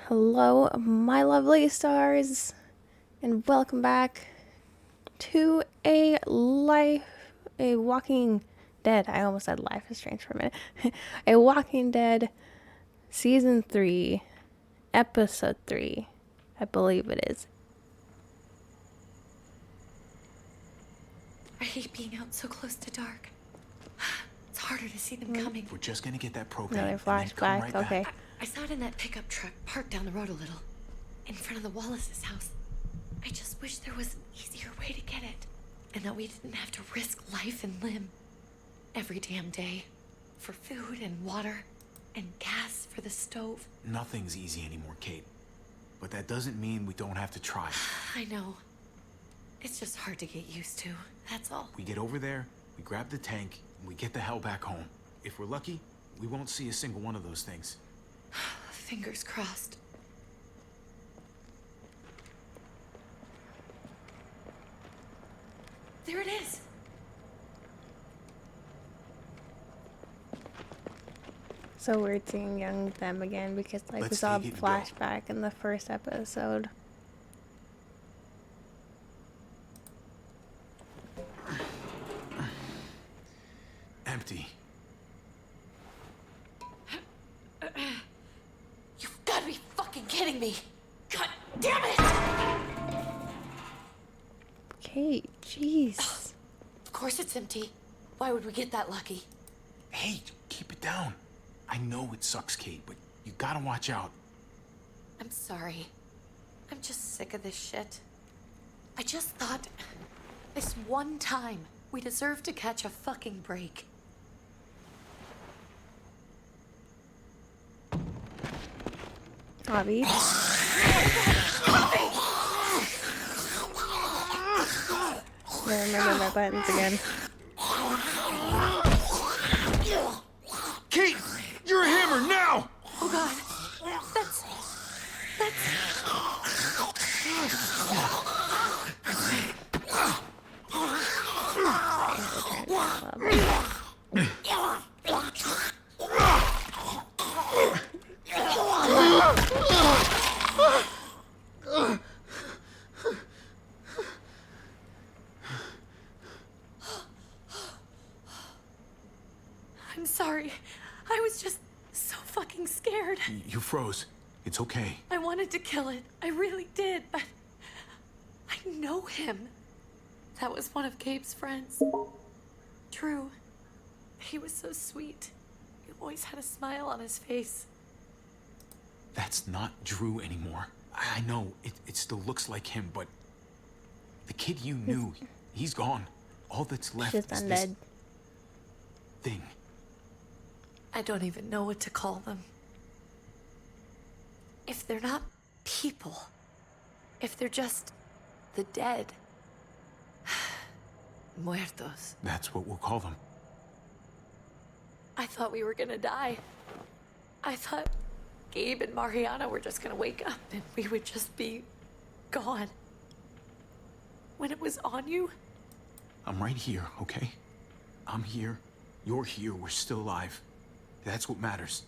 Hello, my lovely stars, and welcome back to a Walking Dead. I almost said Life is Strange for a minute. A Walking Dead Season 3, Episode 3, I believe it is. I hate being out so close to dark. It's harder to see them coming. We're just gonna get that propane. Another flashback, okay. I saw it in that pickup truck parked down the road a little, in front of the Wallace's house. I just wish there was an easier way to get it, and that we didn't have to risk life and limb every damn day for food and water and gas for the stove. Nothing's easy anymore, Kate. But that doesn't mean we don't have to try. I know. It's just hard to get used to, that's all. We get over there, we grab the tank, and we get the hell back home. If we're lucky, we won't see a single one of those things. Fingers crossed. There it is. So weird seeing young them again because we Let's saw a take it and flashback in the first episode. Empty. You've got to be fucking kidding me! God damn it! Okay, jeez. Of course it's empty. Why would we get that lucky? Hey, keep it down. I know it sucks, Kate, but you gotta watch out. I'm sorry. I'm just sick of this shit. I just thought, this one time, we deserve to catch a fucking break. Javi. I remember my buttons again. Kate! You're a hammer now! Oh god. That's... I'm sorry. I was just so fucking scared. You froze. It's okay. I wanted to kill it. I really did, but I know him. That was one of Gabe's friends. Drew. He was so sweet. He always had a smile on his face. That's not Drew anymore. I know, it still looks like him, but the kid you knew, he's gone. All that's left Just is undead. this thing. I don't even know what to call them. If they're not people, if they're just the dead, muertos. That's what we'll call them. I thought we were gonna die. I thought Gabe and Mariana were just gonna wake up and we would just be gone. When it was on you, I'm right here, okay? I'm here. You're here. We're still alive. That's what matters.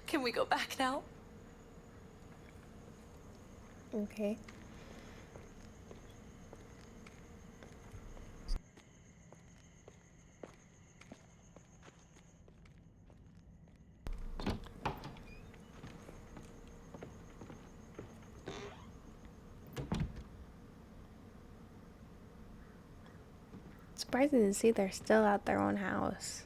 can we go back now? Okay. Surprising to see they're still at their own house.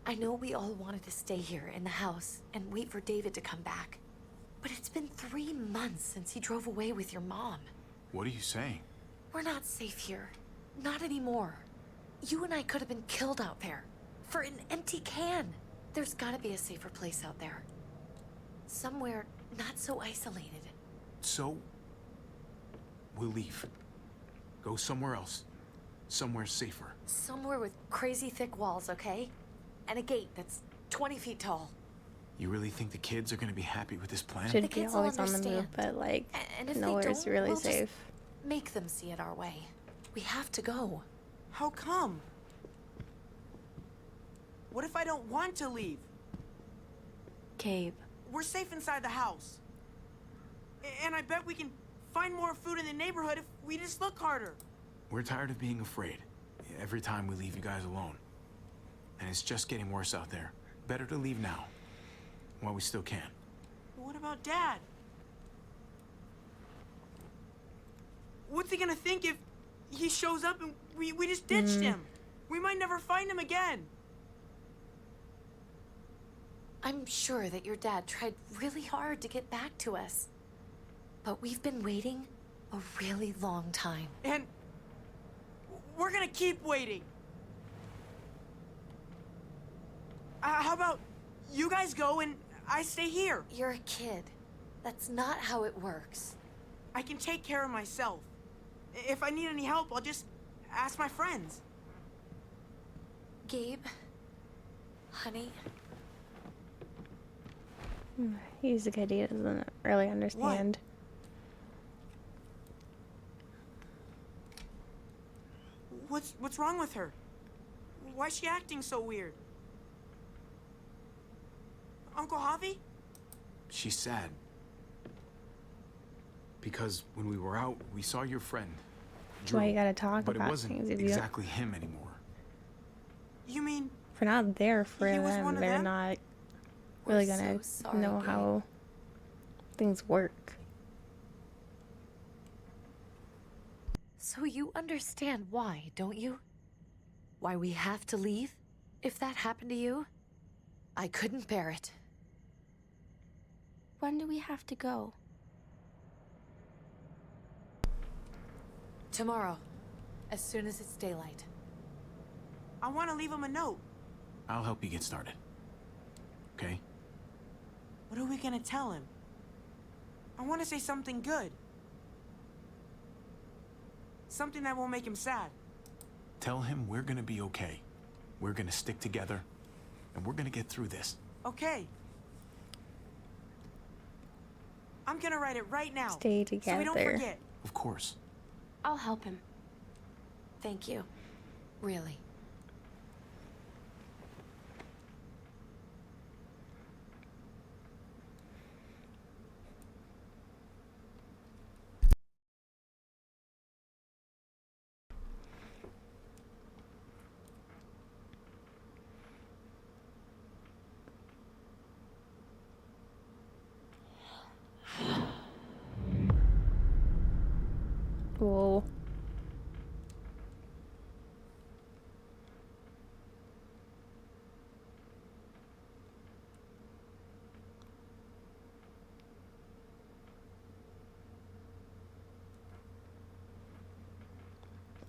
I know we all wanted to stay here in the house and wait for David to come back. But it's been 3 months since he drove away with your mom. What are you saying? We're not safe here. Not anymore. You and I could have been killed out there. For an empty can. There's gotta be a safer place out there. Somewhere not so isolated. So, we'll leave. Go somewhere else. Somewhere safer. Somewhere with crazy thick walls, okay? And a gate that's 20 feet tall. You really think the kids are gonna be happy with this plan? Should The be kids will always on the move, understand. but like And if nowhere they is don't, really we'll just safe. make them see it our way. We have to go. How come? What if I don't want to leave? Gabe. We're safe inside the house. And I bet we can find more food in the neighborhood if we just look harder. We're tired of being afraid. Every time we leave you guys alone. And it's just getting worse out there. Better to leave now, while we still can. But what about Dad? What's he gonna think if he shows up and we just ditched him? We might never find him again. I'm sure that your dad tried really hard to get back to us. But we've been waiting a really long time. And we're gonna keep waiting. How about you guys go and I stay here? You're a kid. That's not how it works. I can take care of myself. If I need any help, I'll just ask my friends. Gabe, honey, He's a kid, he doesn't really understand. What's wrong with her? Why is she acting so weird? Uncle Javi? She's sad. Because when we were out, we saw your friend, That's why you gotta talk but it about wasn't things if you exactly him anymore. You mean if we're not there for He was one them, of they're them? not really We're gonna so sorry, know Gabe. how things work. So you understand why, don't you? Why we have to leave? If that happened to you, I couldn't bear it. When do we have to go? Tomorrow, as soon as it's daylight. I want to leave him a note. I'll help you get started. Okay? What are we gonna tell him? I want to say something good. Something that won't make him sad. Tell him we're gonna be okay. We're gonna stick together, and we're gonna get through this. Okay. I'm gonna write it right now. Stay So we don't together. forget. Of course. I'll help him. Thank you. Really. Whoa.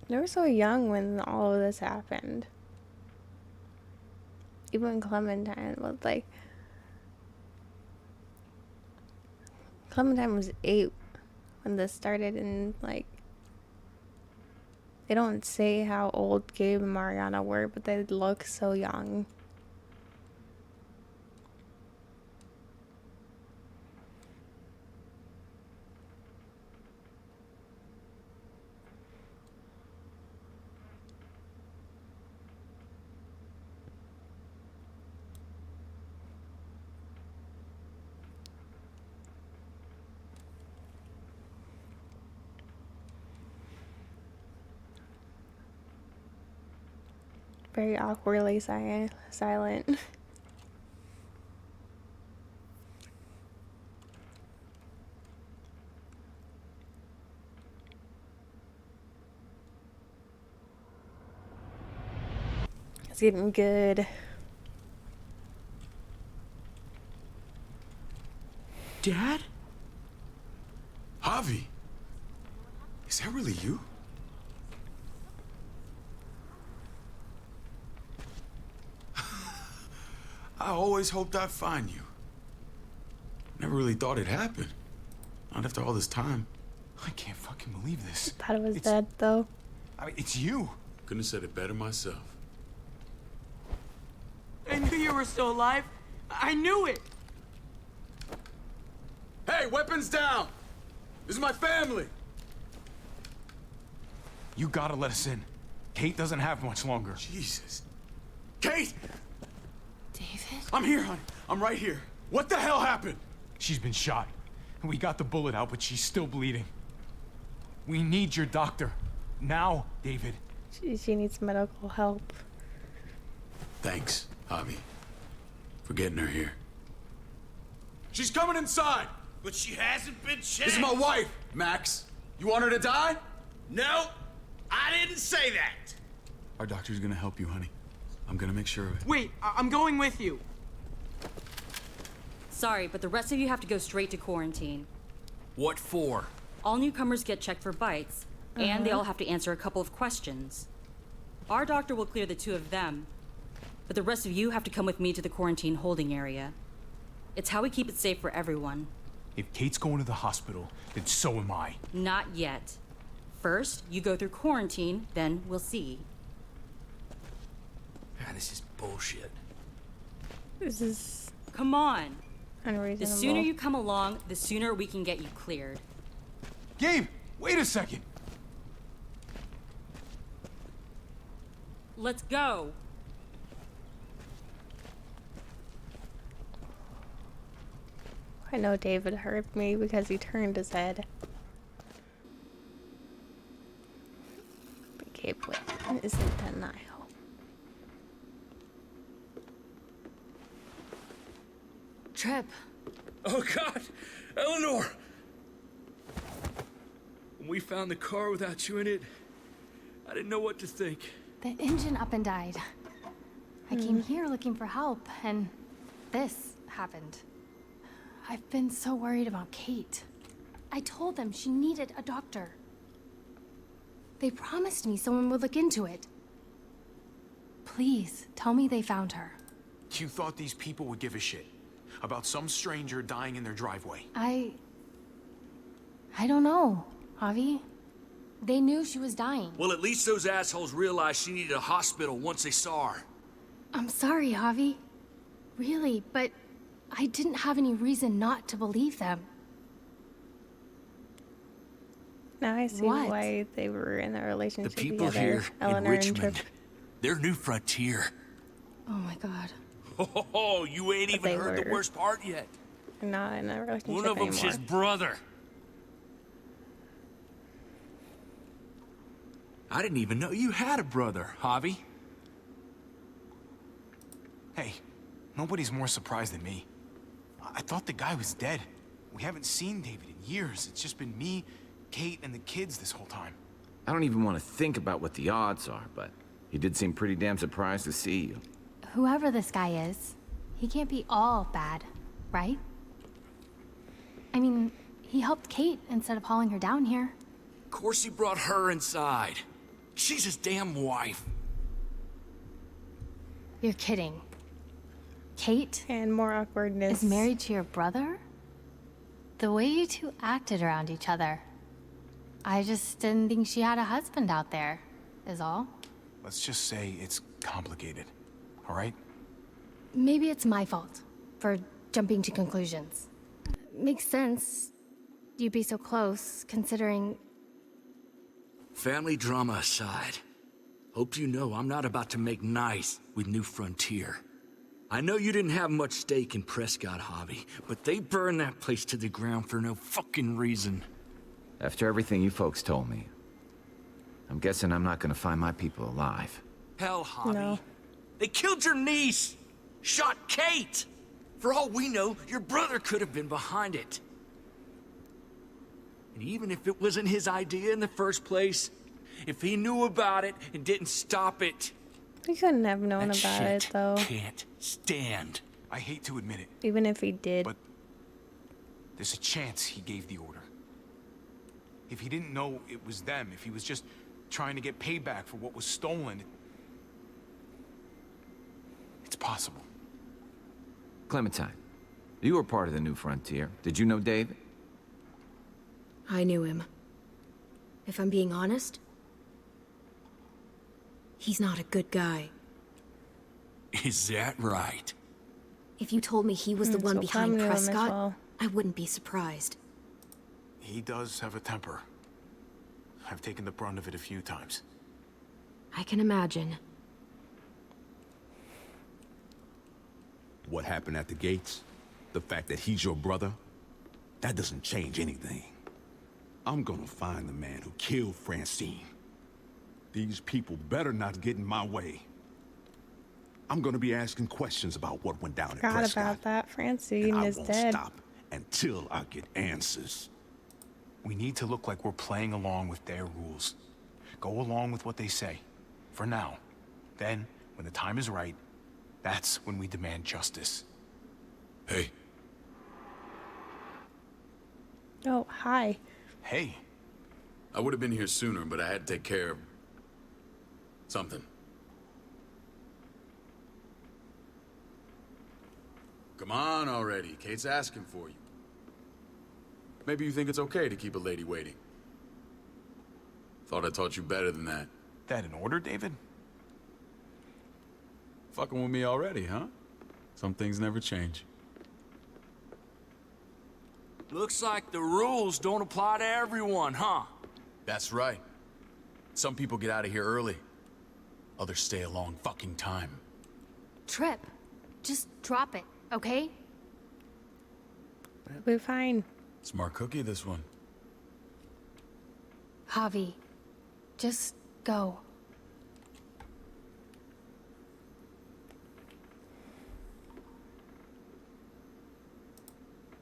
They were so young when all of this happened. Even Clementine was like... Clementine was 8 when this started, and like... They don't say how old Gabe and Mariana were, but they look so young. Very awkwardly silent. It's getting good. Dad? Javi! Is that really you? I always hoped I'd find you. Never really thought it'd happen. Not after all this time. I can't fucking believe this. Thought it was dead though. I mean, it's you. Couldn't have said it better myself. I knew you were still alive. I knew it. Hey, weapons down! This is my family! You gotta let us in. Kate doesn't have much longer. Jesus. Kate! David? I'm here, hon. I'm right here. What the hell happened? She's been shot. We got the bullet out, but she's still bleeding. We need your doctor. Now, David. She needs medical help. Thanks, Javi, for getting her here. She's coming inside! But she hasn't been checked. This is my wife, Max. You want her to die? No, I didn't say that. Our doctor's gonna help you, honey. I'm gonna make sure of it. Wait, I'm going with you. Sorry, but the rest of you have to go straight to quarantine. What for? All newcomers get checked for bites, and they all have to answer a couple of questions. Our doctor will clear the two of them, but the rest of you have to come with me to the quarantine holding area. It's how we keep it safe for everyone. If Kate's going to the hospital, then so am I. Not yet. First, you go through quarantine, then we'll see. Man, this is bullshit. This is Come on. unreasonable. The sooner you come along, the sooner we can get you cleared. Gabe, wait a second. Let's go. I know David heard me because he turned his head. But Gabe is in denial. Trip. Oh, God! Eleanor! When we found the car without you in it, I didn't know what to think. The engine up and died. I came here looking for help, and this happened. I've been so worried about Kate. I told them she needed a doctor. They promised me someone would look into it. Please, tell me they found her. You thought these people would give a shit about some stranger dying in their driveway. I don't know, Javi. They knew she was dying. Well, at least those assholes realized she needed a hospital once they saw her. I'm sorry, Javi. Really, but I didn't have any reason not to believe them. Now I see What? why they were in a The relationship people together. here in Eleanor and Trip. Richmond, they're New Frontier. Oh my god. Oh, you ain't But even they heard the were. worst part yet. They're not in a relationship One of them's anymore. his brother. I didn't even know you had a brother, Javi. Hey, nobody's more surprised than me. I thought the guy was dead. We haven't seen David in years. It's just been me, Kate, and the kids this whole time. I don't even want to think about what the odds are, but he did seem pretty damn surprised to see you. Whoever this guy is, he can't be all bad, right? I mean, he helped Kate instead of hauling her down here. Of course he brought her inside. She's his damn wife. You're kidding. Kate And more awkwardness. is married to your brother? The way you two acted around each other. I just didn't think she had a husband out there, is all. Let's just say it's complicated, all right? Maybe it's my fault for jumping to conclusions. Makes sense. You'd be so close, considering. Family drama aside, hope you know I'm not about to make nice with New Frontier. I know you didn't have much stake in Prescott, Javi, but they burned that place to the ground for no fucking reason. After everything you folks told me, I'm guessing I'm not gonna find my people alive. Hell, Javi. No. They killed your niece! Shot Kate! For all we know, your brother could have been behind it. And even if it wasn't his idea in the first place, if he knew about it and didn't stop it, He couldn't have known that about shit it though. can't stand. I hate to admit it, Even if he did. but there's a chance he gave the order. If he didn't know it was them, if he was just trying to get payback for what was stolen, it's possible. Clementine, you were part of the New Frontier. Did you know David? I knew him. If I'm being honest, he's not a good guy. Is that right? If you told me he was the one So behind Clem knew him as Prescott, well. I wouldn't be surprised. He does have a temper. I've taken the brunt of it a few times. I can imagine. What happened at the gates, the fact that he's your brother, that doesn't change anything. I'm gonna find the man who killed Francine. These people better not get in my way. I'm gonna be asking questions about what went down at Forgot Prescott. about that. Francine And I is won't dead. stop until I get answers. We need to look like we're playing along with their rules. Go along with what they say. For now. Then, when the time is right, that's when we demand justice. Hey, Oh, hi. Hey, I would have been here sooner, but I had to take care of something. Come on already. Kate's asking for you. Maybe you think it's okay to keep a lady waiting. Thought I taught you better than that. that in order, David? Fucking with me already, huh? Some things never change. Looks like the rules don't apply to everyone, huh? That's right. Some people get out of here early. Others stay a long fucking time. Trip, just drop it, okay? We'll be fine. Smart cookie, this one. Javi, just go.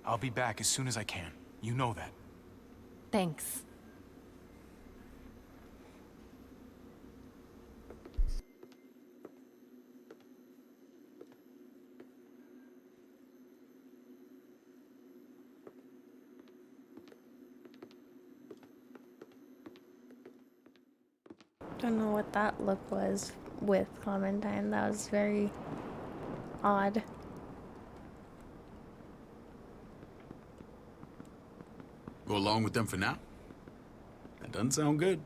I'll be back as soon as I can. You know that. Thanks. Don't know what that look was with Clementine. That was very odd. Go along with them for now? That doesn't sound good.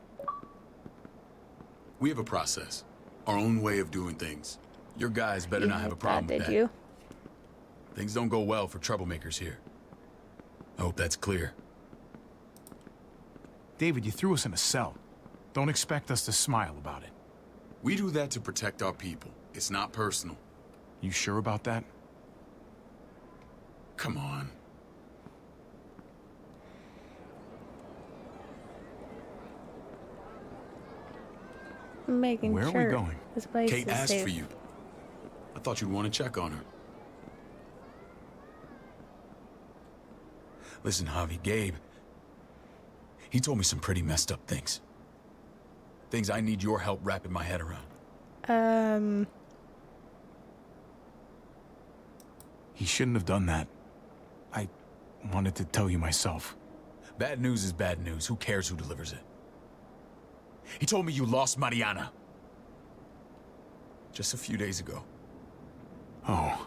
We have a process. Our own way of doing things. Your guys better You not have a hate problem that, with did that. you? Things don't go well for troublemakers here. I hope that's clear. David, you threw us in a cell. Don't expect us to smile about it. We do that to protect our people. It's not personal. You sure about that? Come on. I'm making Where are sure we going? this place Kate is asked safe. for you. I thought you'd want to check on her. Listen, Javi, Gabe. He told me some pretty messed up things. Things I need your help wrapping my head around. He shouldn't have done that. I wanted to tell you myself. Bad news is bad news. Who cares who delivers it? He told me you lost Mariana. Just a few days ago. Oh.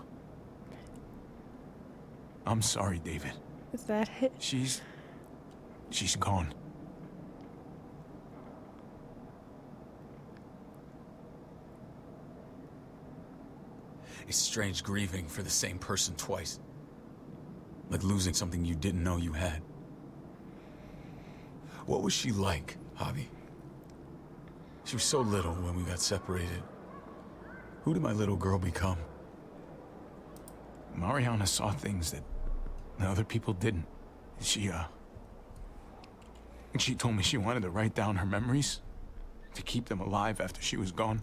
I'm sorry, David. Is that it? She's gone. It's strange grieving for the same person twice. Like losing something you didn't know you had. What was she like, Javi? She was so little when we got separated. Who did my little girl become? Mariana saw things that other people didn't. She told me she wanted to write down her memories to keep them alive after she was gone.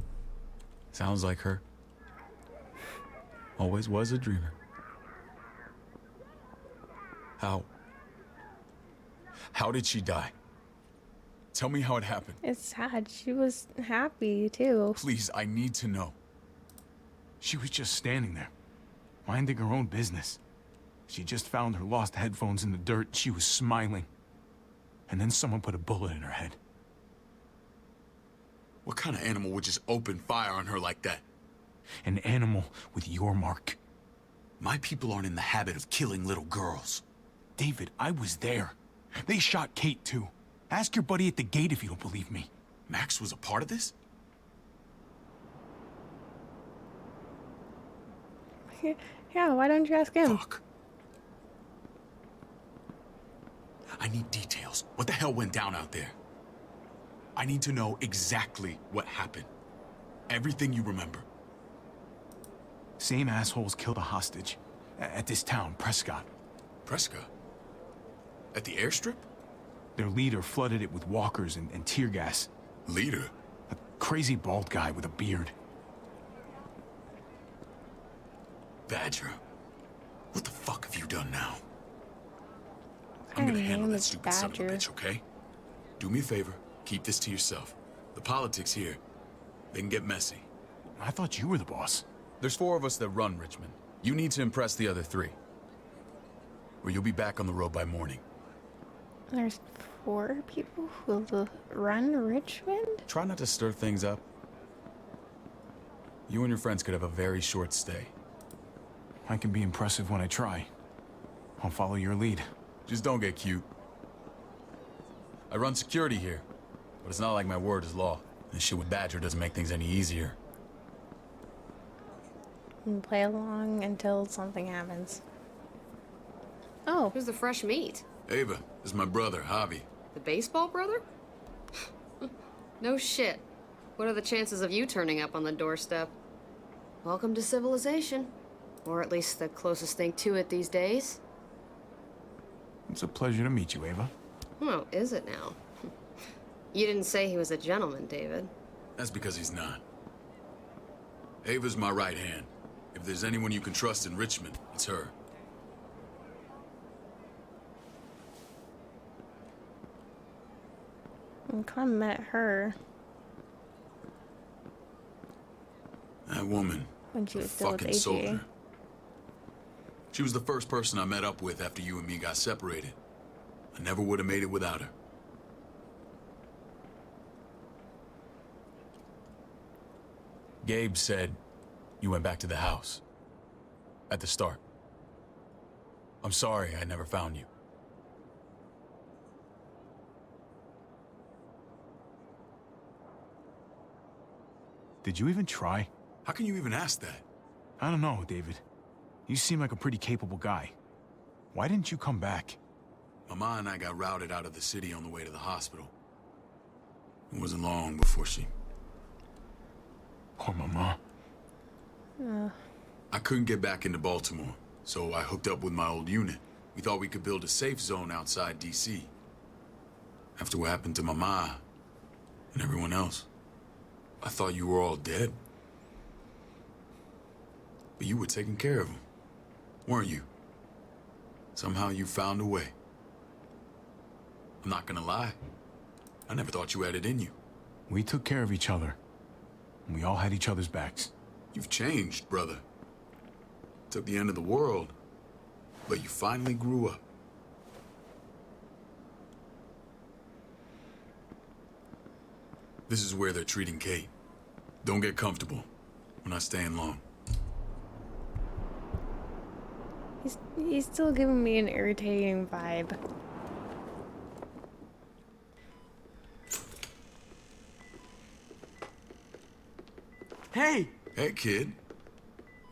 Sounds like her. Always was a dreamer. How did she die? Tell me how it happened. It's sad. She was happy too. Please, I need to know. She was just standing there, minding her own business. She just found her lost headphones in the dirt. She was smiling. And then someone put a bullet in her head. What kind of animal would just open fire on her like that? An animal with your mark. My people aren't in the habit of killing little girls. David, I was there. They shot Kate too. Ask your buddy at the gate if you don't believe me. Max was a part of this? Yeah, why don't you ask him? Fuck. I need details. What the hell went down out there? I need to know exactly what happened. Everything you remember. Same assholes killed a hostage. At this town, Prescott. Prescott? At the airstrip? Their leader flooded it with walkers and tear gas. Leader? A crazy bald guy with a beard. Badger? What the fuck have you done now? I'm gonna handle that stupid son of a bitch, okay? Do me a favor, keep this to yourself. The politics here, they can get messy. I thought you were the boss. There's 4 of us that run Richmond. You need to impress the other 3. Or you'll be back on the road by morning. There's 4 people who run Richmond? Try not to stir things up. You and your friends could have a very short stay. I can be impressive when I try. I'll follow your lead. Just don't get cute. I run security here, but it's not like my word is law. This shit with Badger doesn't make things any easier. And play along until something happens. Oh. Who's the fresh meat? Ava, this is my brother, Javi. The baseball brother? No shit. What are the chances of you turning up on the doorstep? Welcome to civilization. Or at least the closest thing to it these days. It's a pleasure to meet you, Ava. Oh, is it now? You didn't say he was a gentleman, David. That's because he's not. Ava's my right hand. If there's anyone you can trust in Richmond, it's her. I kind of met her. That woman. When she a was still with fucking AJ. soldier. She was the first person I met up with after you and me got separated. I never would have made it without her. Gabe said you went back to the house. At the start. I'm sorry I never found you. Did you even try? How can you even ask that? I don't know, David. You seem like a pretty capable guy. Why didn't you come back? Mama and I got routed out of the city on the way to the hospital. It wasn't long before she... Poor Mama. I couldn't get back into Baltimore, so I hooked up with my old unit. We thought we could build a safe zone outside D.C. After what happened to Mama and everyone else, I thought you were all dead. But you were taking care of them, weren't you? Somehow you found a way. I'm not gonna lie. I never thought you had it in you. We took care of each other. And we all had each other's backs. You've changed, brother. Took the end of the world, but you finally grew up. This is where they're treating Kate. Don't get comfortable. We're not staying long. He's still giving me an irritating vibe. Hey! Hey, kid.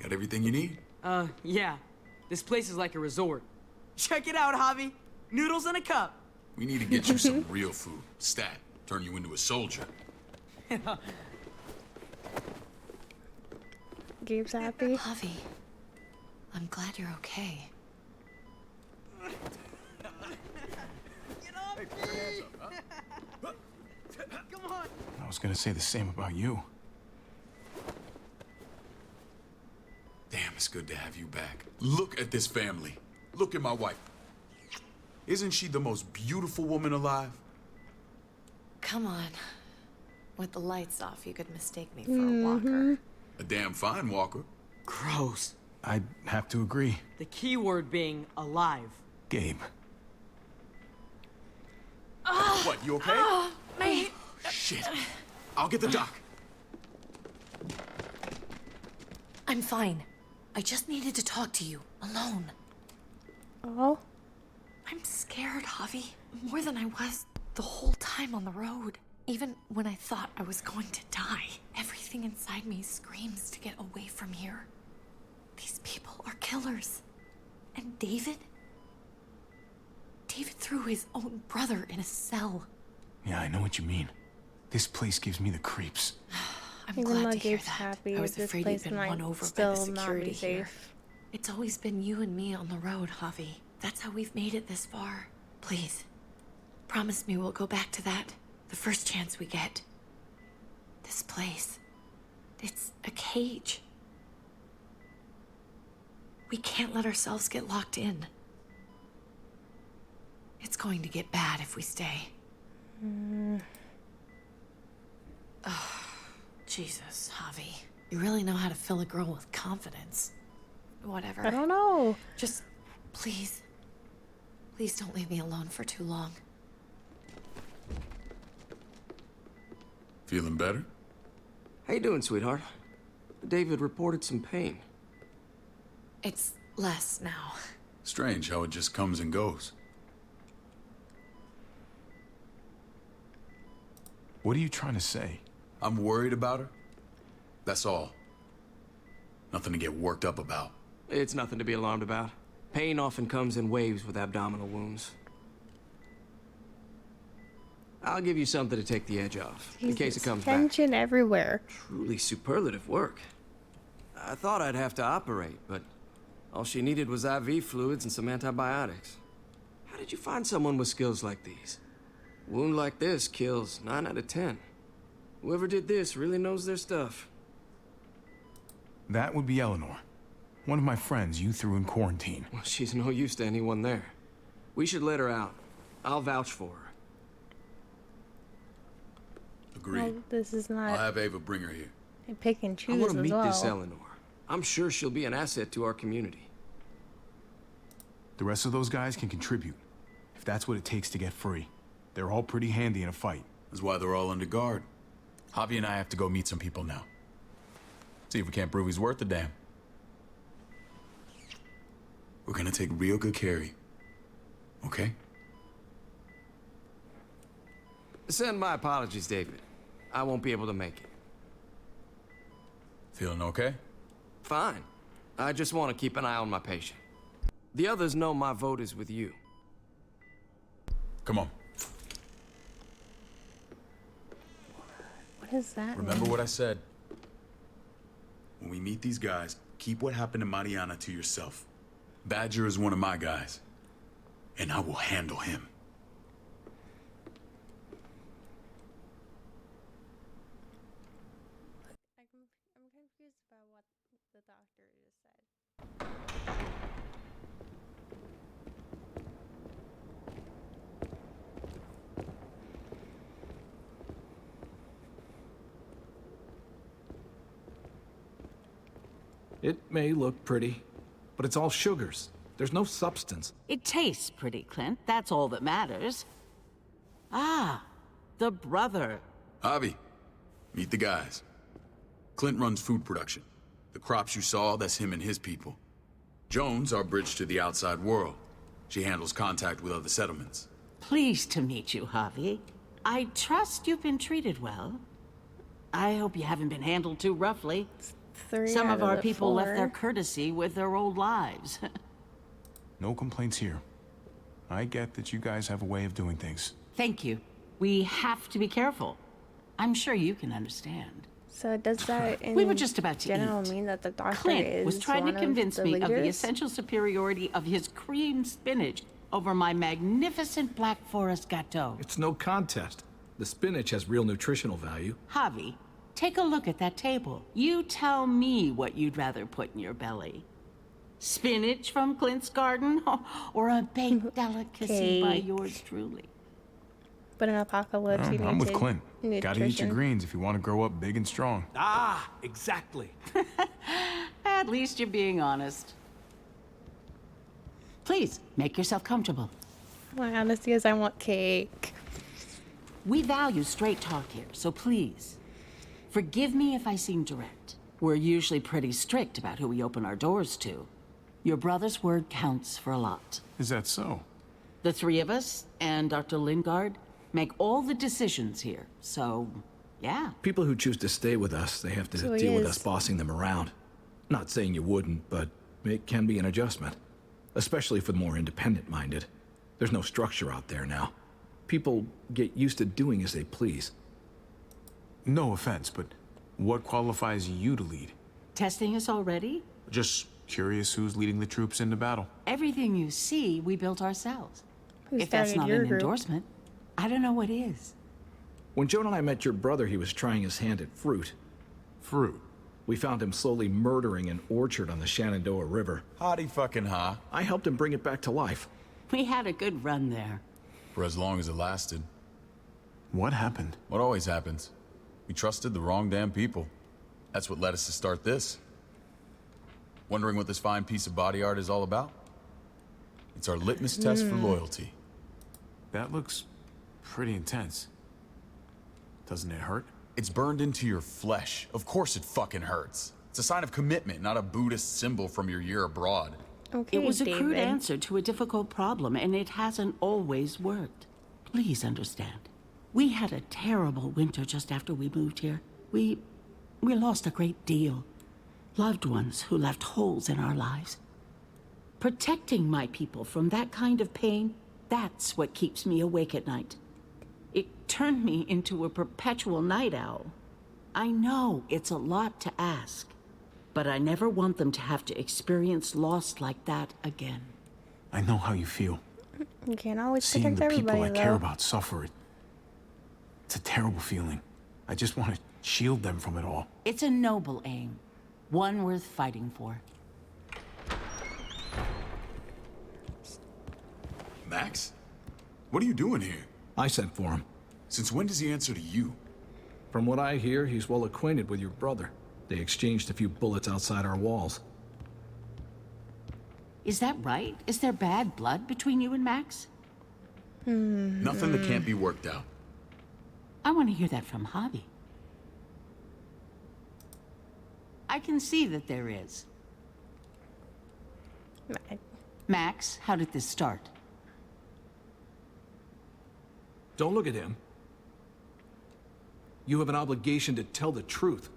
Got everything you need? Yeah. This place is like a resort. Check it out, Javi. Noodles in a cup. We need to get you some real food. Stat. Turn you into a soldier. Gabe's happy. Javi, I'm glad you're okay. Get off me! Come on! I was gonna say the same about you. Damn, it's good to have you back. Look at this family. Look at my wife. Isn't she the most beautiful woman alive? Come on. With the lights off, you could mistake me for a walker. A damn fine walker. Gross. I'd have to agree. The key word being alive. Gabe. What, you okay? Shit. I'll get the doc. I'm fine. I just needed to talk to you, alone. Oh. I'm scared, Javi. More than I was the whole time on the road. Even when I thought I was going to die, everything inside me screams to get away from here. These people are killers. And David? David threw his own brother in a cell. Yeah, I know what you mean. This place gives me the creeps. I'm Even glad though to hear Gabe's that. happy, I was this afraid place you'd been won might over by still the not security be here. safe. It's always been you and me on the road, Javi. That's how we've made it this far. Please, promise me we'll go back to that the first chance we get. This place, it's a cage. We can't let ourselves get locked in. It's going to get bad if we stay. Oh, Jesus, Javi. You really know how to fill a girl with confidence. Whatever. I don't know. Just, please. Please don't leave me alone for too long. Feeling better? How you doing, sweetheart? David reported some pain. It's less now. Strange how it just comes and goes. What are you trying to say? I'm worried about her. That's all. Nothing to get worked up about. It's nothing to be alarmed about. Pain often comes in waves with abdominal wounds. I'll give you something to take the edge off, in case it comes back. Tension everywhere. Truly superlative work. I thought I'd have to operate, but all she needed was IV fluids and some antibiotics. How did you find someone with skills like these? A wound like this kills 9 out of 10. Whoever did this really knows their stuff. That would be Eleanor. One of my friends you threw in quarantine. Well, she's no use to anyone there. We should let her out. I'll vouch for her. Agreed. Well, this is I'll not have Ava bring her here. a pick and I choose want to as meet well. this Eleanor. I'm sure she'll be an asset to our community. The rest of those guys can contribute, if that's what it takes to get free. They're all pretty handy in a fight. That's why they're all under guard. Javi and I have to go meet some people now. See if we can't prove he's worth the damn. We're gonna take real good care of you. Okay? Send my apologies, David. I won't be able to make it. Feeling okay? Fine. I just want to keep an eye on my patient. The others know my vote is with you. Come on. What is that? Remember mean? what I said. When we meet these guys, keep what happened to Mariana to yourself. Badger is one of my guys, and I will handle him. I'm confused about what the doctor just said. It may look pretty, but it's all sugars. There's no substance. It tastes pretty, Clint. That's all that matters. Ah, the brother. Javi, meet the guys. Clint runs food production. The crops you saw, that's him and his people. Jones, our bridge to the outside world. She handles contact with other settlements. Pleased to meet you, Javi. I trust you've been treated well. I hope you haven't been handled too roughly. Some of our people left their courtesy with their old lives. No complaints here. I get that you guys have a way of doing things. Thank you. We have to be careful. I'm sure you can understand. So does that in We were just about to general eat. mean that the doctor Clint is was trying to one convince of me the of the leaders? essential superiority of his cream spinach over my magnificent Black Forest gâteau. It's no contest. The spinach has real nutritional value. Javi, take a look at that table. You tell me what you'd rather put in your belly. Spinach from Clint's garden, or a baked delicacy by Cake. yours truly? But in Apocalypse, you need I'm with to Clint. Gotta eat your nutrition. greens if you want to grow up big and strong. Ah, exactly. At least you're being honest. Please, make yourself comfortable. My honesty is I want cake. We value straight talk here, so please, forgive me if I seem direct. We're usually pretty strict about who we open our doors to. Your brother's word counts for a lot. Is that so? The three of us and Dr. Lingard make all the decisions here, so yeah. People who choose to stay with us, they have to So he deal with is- us bossing them around. Not saying you wouldn't, but it can be an adjustment. Especially for the more independent-minded. There's no structure out there now. People get used to doing as they please. No offense, but What qualifies you to lead? Testing us already? Just curious who's leading the troops into battle. Everything you see, we built ourselves. Who If that's started not your an group? endorsement, I don't know what is. When Joan and I met your brother, he was trying his hand at fruit. Fruit? We found him slowly murdering an orchard on the Shenandoah River. Howdy fucking ha. I helped him bring it back to life. We had a good run there. For as long as it lasted. What happened? What always happens. We trusted the wrong damn people. That's what led us to start this. Wondering what this fine piece of body art is all about? It's our litmus test for loyalty. That looks pretty intense. Doesn't it hurt? It's burned into your flesh. Of course it fucking hurts. It's a sign of commitment, not a Buddhist symbol from your year abroad. Okay, It was a David. crude answer to a difficult problem, and it hasn't always worked. Please understand. We had a terrible winter just after we moved here. We lost a great deal. Loved ones who left holes in our lives. Protecting my people from that kind of pain, that's what keeps me awake at night. It turned me into a perpetual night owl. I know it's a lot to ask, but I never want them to have to experience loss like that again. I know how you feel. You can't always Seeing protect the people everybody, I care though. about suffer, it's a terrible feeling. I just want to shield them from it all. It's a noble aim, one worth fighting for. Max? What are you doing here? I sent for him. Since when does he answer to you? From what I hear, he's well acquainted with your brother. They exchanged a few bullets outside our walls. Is that right? Is there bad blood between you and Max? Nothing that can't be worked out. I want to hear that from Javi. I can see that there is. Max, how did this start? Don't look at him. You have an obligation to tell the truth.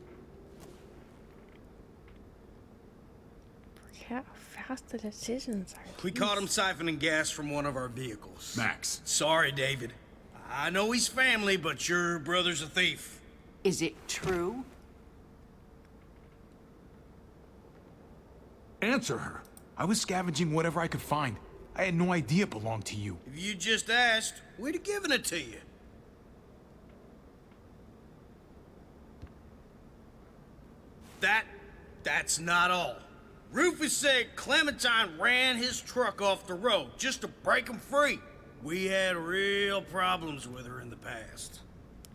How fast the decisions are. We caught him siphoning gas from one of our vehicles. Max. Sorry, David. I know he's family, but your brother's a thief. Is it true? Answer her. I was scavenging whatever I could find. I had no idea it belonged to you. If you just asked, we'd have given it to you. That's not all. Rufus said Clementine ran his truck off the road just to break him free. We had real problems with her in the past.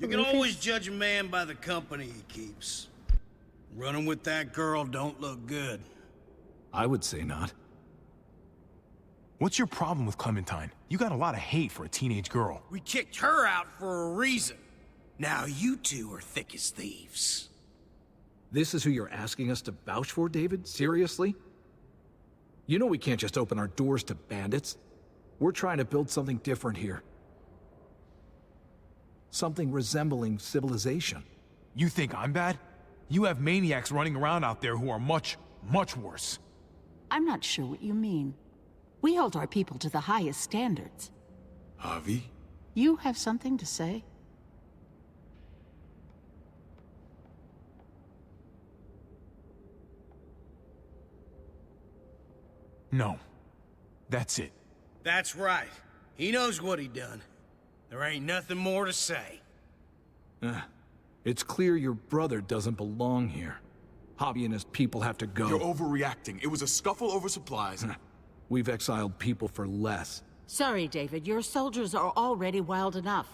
You can always judge a man by the company he keeps. Running with that girl don't look good. I would say not. What's your problem with Clementine? You got a lot of hate for a teenage girl. We kicked her out for a reason. Now you two are thick as thieves. This is who you're asking us to vouch for, David? Seriously? You know we can't just open our doors to bandits. We're trying to build something different here. Something resembling civilization. You think I'm bad? You have maniacs running around out there who are much, much worse. I'm not sure what you mean. We hold our people to the highest standards. Javi? You have something to say? No. That's it. That's right. He knows what he done. There ain't nothing more to say. It's clear your brother doesn't belong here. Javi and his people have to go. You're overreacting. It was a scuffle over supplies. We've exiled people for less. Sorry, David. Your soldiers are already wild enough.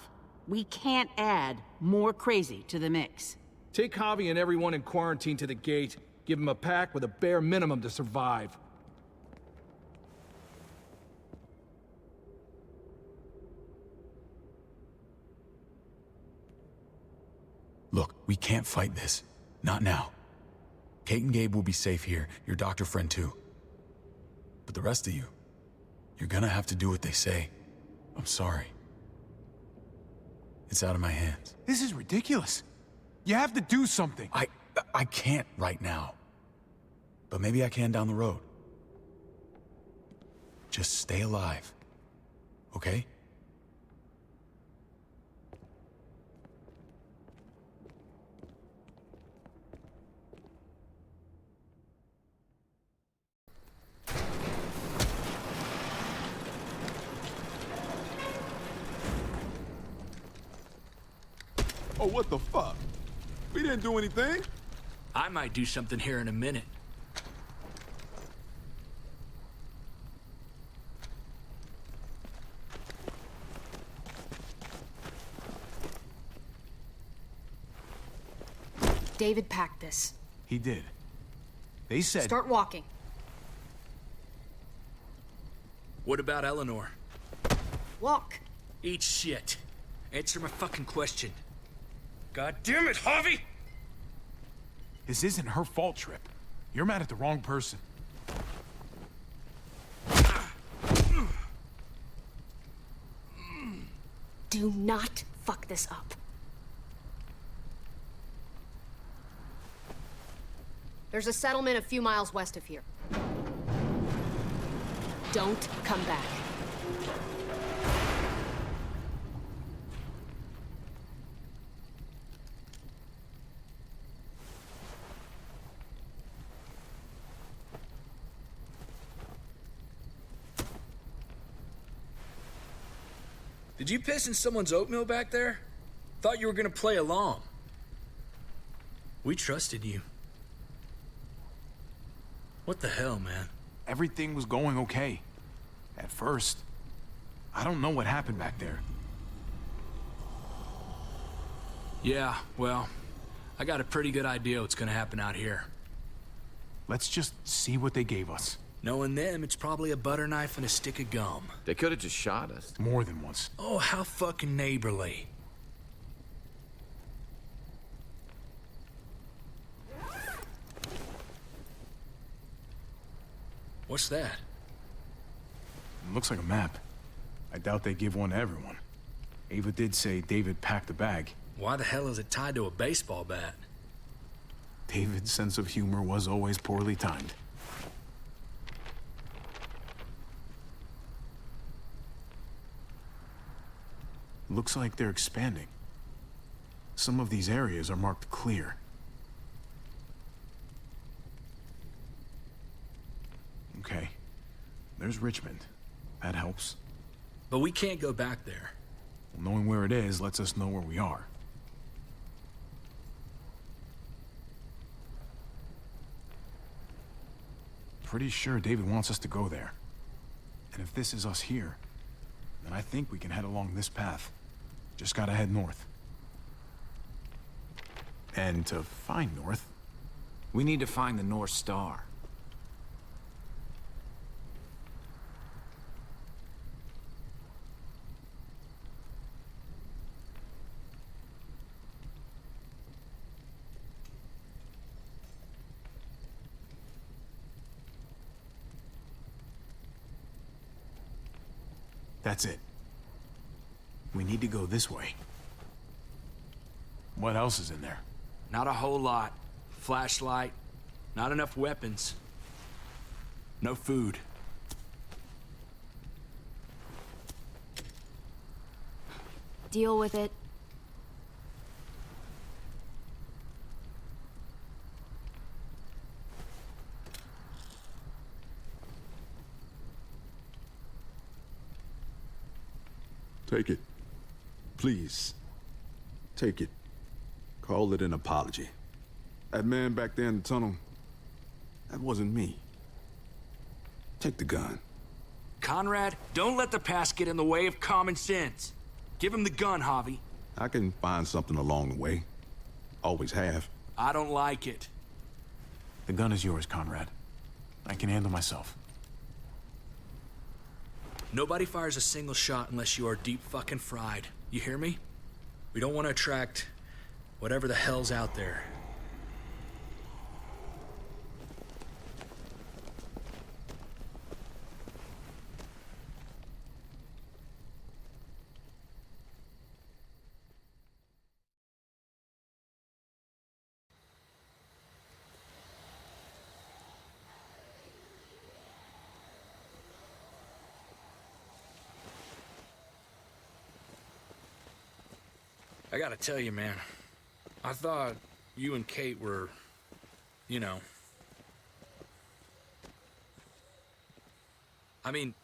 We can't add more crazy to the mix. Take Javi and everyone in quarantine to the gate. Give them a pack with a bare minimum to survive. Look, we can't fight this. Not now. Kate and Gabe will be safe here, your doctor friend too. But the rest of you, you're gonna have to do what they say. I'm sorry. It's out of my hands. This is ridiculous. You have to do something. I can't right now. But maybe I can down the road. Just stay alive. Okay? Oh, what the fuck? We didn't do anything. I might do something here in a minute. David packed this. He did. They said... Start walking. What about Eleanor? Walk. Eat shit. Answer my fucking question. God damn it, Javi! This isn't her fault, Trip. You're mad at the wrong person. Do not fuck this up. There's a settlement a few miles west of here. Don't come back. Did you piss in someone's oatmeal back there? Thought you were gonna play along. We trusted you. What the hell, man? Everything was going okay. At first. I don't know what happened back there. Yeah, well, I got a pretty good idea what's gonna happen out here. Let's just see what they gave us. Knowing them, it's probably a butter knife and a stick of gum. They could have just shot us. More than once. Oh, how fucking neighborly. What's that? It looks like a map. I doubt they give one to everyone. Ava did say David packed the bag. Why the hell is it tied to a baseball bat? David's sense of humor was always poorly timed. Looks like they're expanding. Some of these areas are marked clear. Okay. There's Richmond. That helps. But we can't go back there. Well, knowing where it is lets us know where we are. Pretty sure David wants us to go there. And if this is us here, then I think we can head along this path. Just gotta head north. And to find north... We need to find the North Star. That's it. We need to go this way. What else is in there? Not a whole lot. Flashlight, not enough weapons. No food. Deal with it. Take it. Please. Take it. Call it an apology. That man back there in the tunnel, that wasn't me. Take the gun. Conrad, don't let the past get in the way of common sense. Give him the gun, Javi. I can find something along the way. Always have. I don't like it. The gun is yours, Conrad. I can handle myself. Nobody fires a single shot unless you are deep fucking fried. You hear me? We don't want to attract whatever the hell's out there. I gotta tell you, man, I thought you and Kate were, you know... I mean,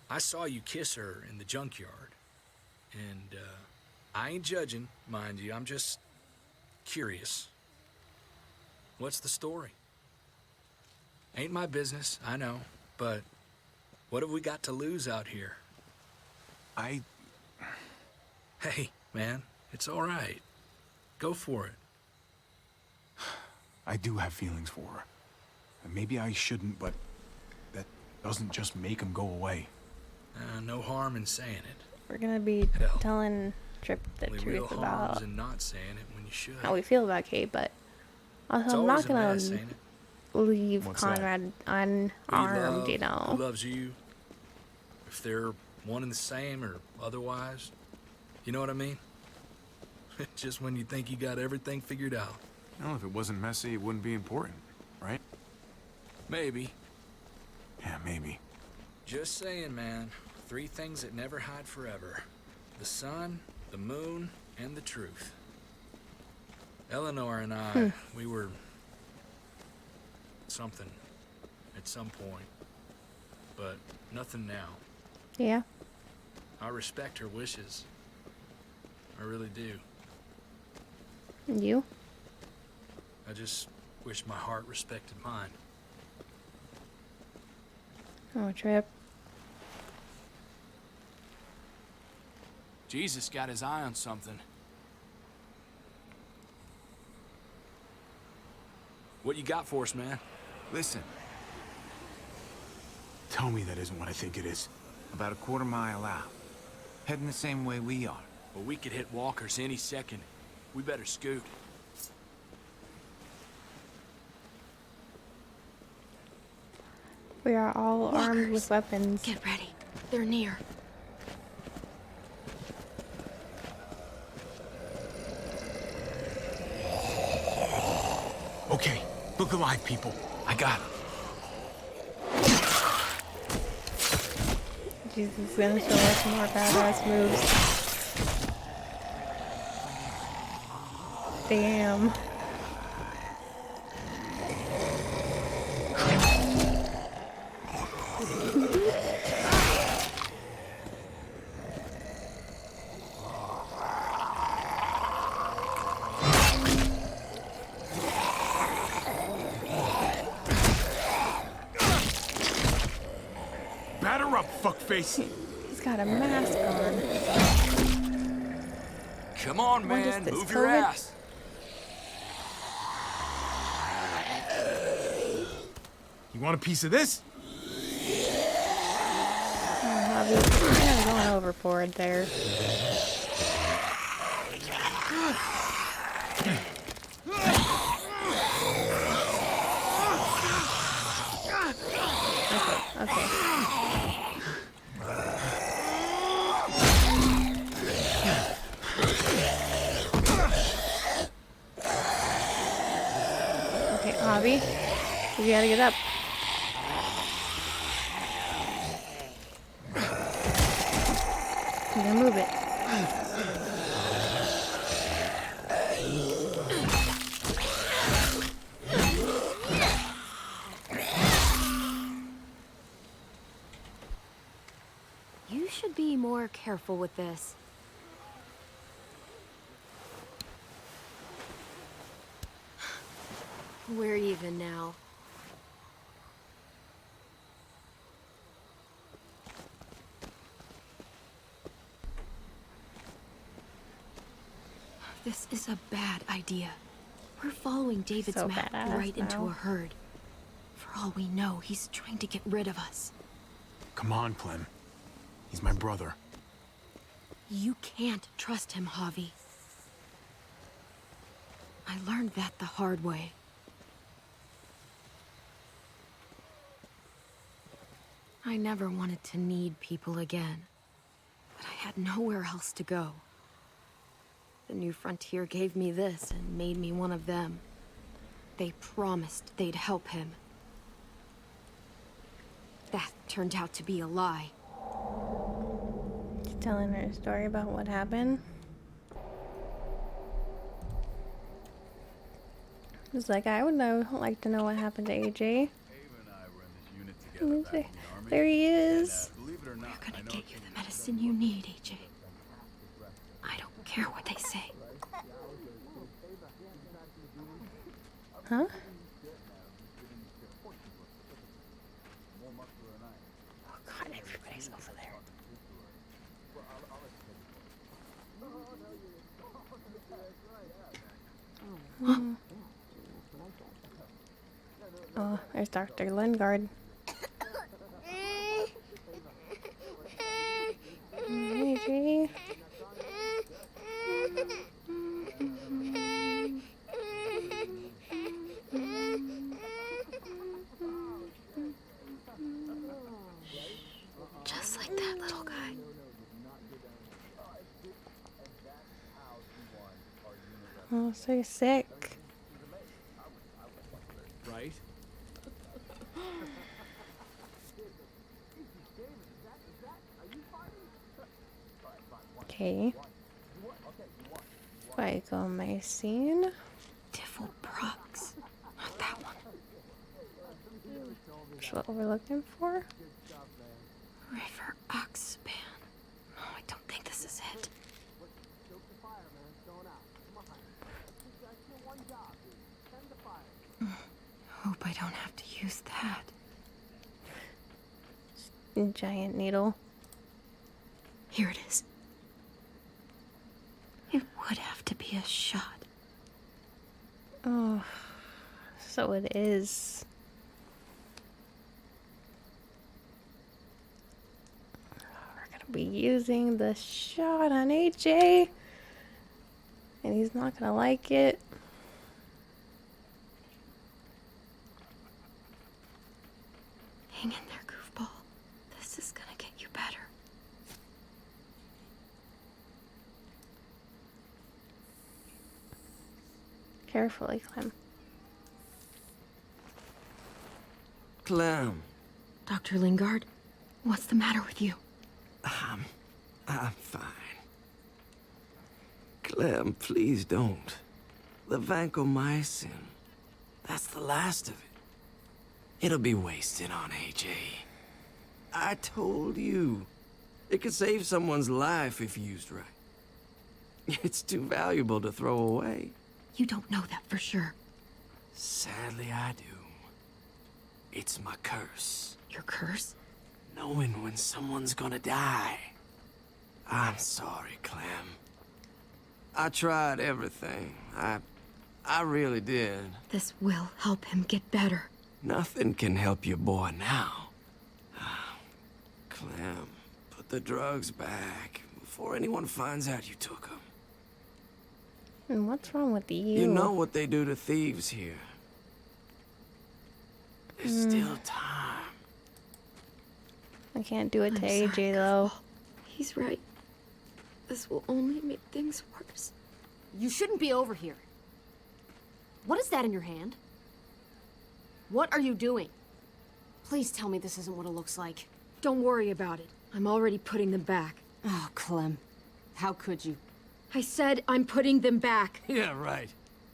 I saw you kiss her in the junkyard, and, I ain't judging, mind you. I'm just curious. What's the story? Ain't my business, I know, but what have we got to lose out here? Hey, man, it's all right. Go for it. I do have feelings for her. And maybe I shouldn't, but that doesn't just make them go away. No harm in saying it. We're gonna be Hell, telling Trip the only real truth harm's about in not saying it when you should. how we feel about Kate, but It's also I'm always not a gonna mess, ain't it? leave What's that? Conrad Who you unarmed, love, you know. Who loves you? If they're one and the same or otherwise. You know what I mean? Just when you think you got everything figured out. Well, if it wasn't messy, it wouldn't be important, right? Maybe. Yeah, maybe. Just saying, man. 3 things that never hide forever. The sun, the moon, and the truth. Eleanor and I, we were something at some point, but nothing now. Yeah. I respect her wishes. I really do. And you? I just wish my heart respected mine. Oh, Trip. Jesus got his eye on something. What you got for us, man? Listen. Tell me that isn't what I think it is. About a quarter mile out. Heading the same way we are. Well, we could hit walkers any second. We better scoot. We are all armed with weapons. Get ready. They're near. Okay, look alive, people. I got it. Jesus is gonna show us more badass moves. Damn. Batter up, fuckface. He's got a mask on. Come on, What is man. this, Move your COVID? ass. You want a piece of this? Javi, I'm going overboard there. Okay. Okay, Javi, you gotta get up. You gotta move it. You should be more careful with this. We're even now. This is a bad idea. We're following David's So map badass right into now. a herd. For all we know, he's trying to get rid of us. Come on, Clem. He's my brother. You can't trust him, Javi. I learned that the hard way. I never wanted to need people again, but I had nowhere else to go. The New Frontier gave me this and made me one of them. They promised they'd help him. That turned out to be a lie. She's telling her a story about what happened. It's like, I would like to know what happened to AJ. There he is. We're gonna get you the medicine you need, AJ. I don't care what they say. Huh? Oh god, everybody's over there. Oh, there's Dr. Lingard. Hey, Jay. Just like that little guy. Oh, so sick. Right? Okay. Phycomycin. Tiffelprox. Not that one. That's what we're looking for. Rivaroxaban. No, I don't think this is it. Hope I don't have to use that. Giant needle. Here it is. It would have to be a shot. Oh, so it is. We're gonna be using the shot on AJ, and he's not gonna like it. Hang in there, goofball. This is gonna get you better. Carefully, Clem. Clem. Dr. Lingard, what's the matter with you? I'm fine. Clem, please don't. The vancomycin. That's the last of it. It'll be wasted on AJ. I told you. It could save someone's life if used right. It's too valuable to throw away. You don't know that for sure. Sadly, I do. It's my curse. Your curse? Knowing when someone's gonna die. I'm sorry, Clem. I tried everything. I really did. This will help him get better. Nothing can help your boy now. Clem, put the drugs back before anyone finds out you took them. And what's wrong with you? You know what they do to thieves here. There's still time. I can't do it to I'm AJ sorry, though. He's right. This will only make things worse. You shouldn't be over here. What is that in your hand? What are you doing? Please tell me this isn't what it looks like. Don't worry about it. I'm already putting them back. Oh, Clem. How could you? I said I'm putting them back. Yeah, right.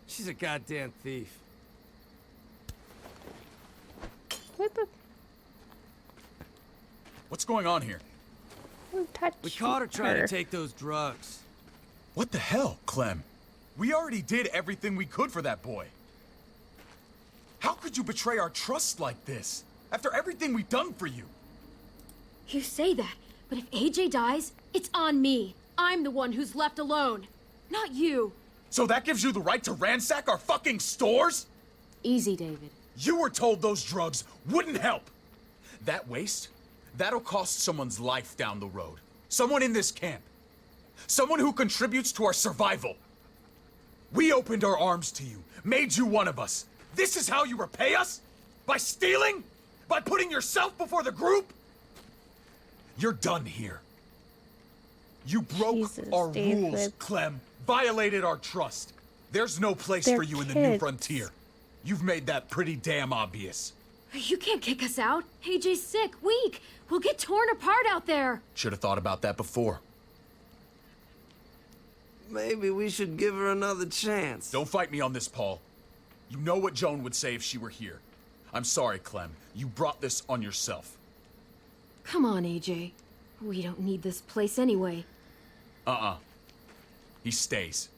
She's a goddamn thief. What the? What's going on here? We caught her trying to take those drugs. What the hell, Clem? We already did everything we could for that boy. How could you betray our trust like this? After everything we've done for you? You say that, but if AJ dies, it's on me. I'm the one who's left alone, not you. So that gives you the right to ransack our fucking stores? Easy, David. You were told those drugs wouldn't help. That waste, that'll cost someone's life down the road. Someone in this camp. Someone who contributes to our survival. We opened our arms to you, made you one of us. This is how you repay us? By stealing? By putting yourself before the group? You're done here. You broke our rules, Clem. Violated our trust. There's no place for you in the new frontier. You've made that pretty damn obvious. You can't kick us out. AJ's sick, weak. We'll get torn apart out there. Should have thought about that before. Maybe we should give her another chance. Don't fight me on this, Paul. You know what Joan would say if she were here. I'm sorry, Clem. You brought this on yourself. Come on, AJ. We don't need this place anyway. He stays.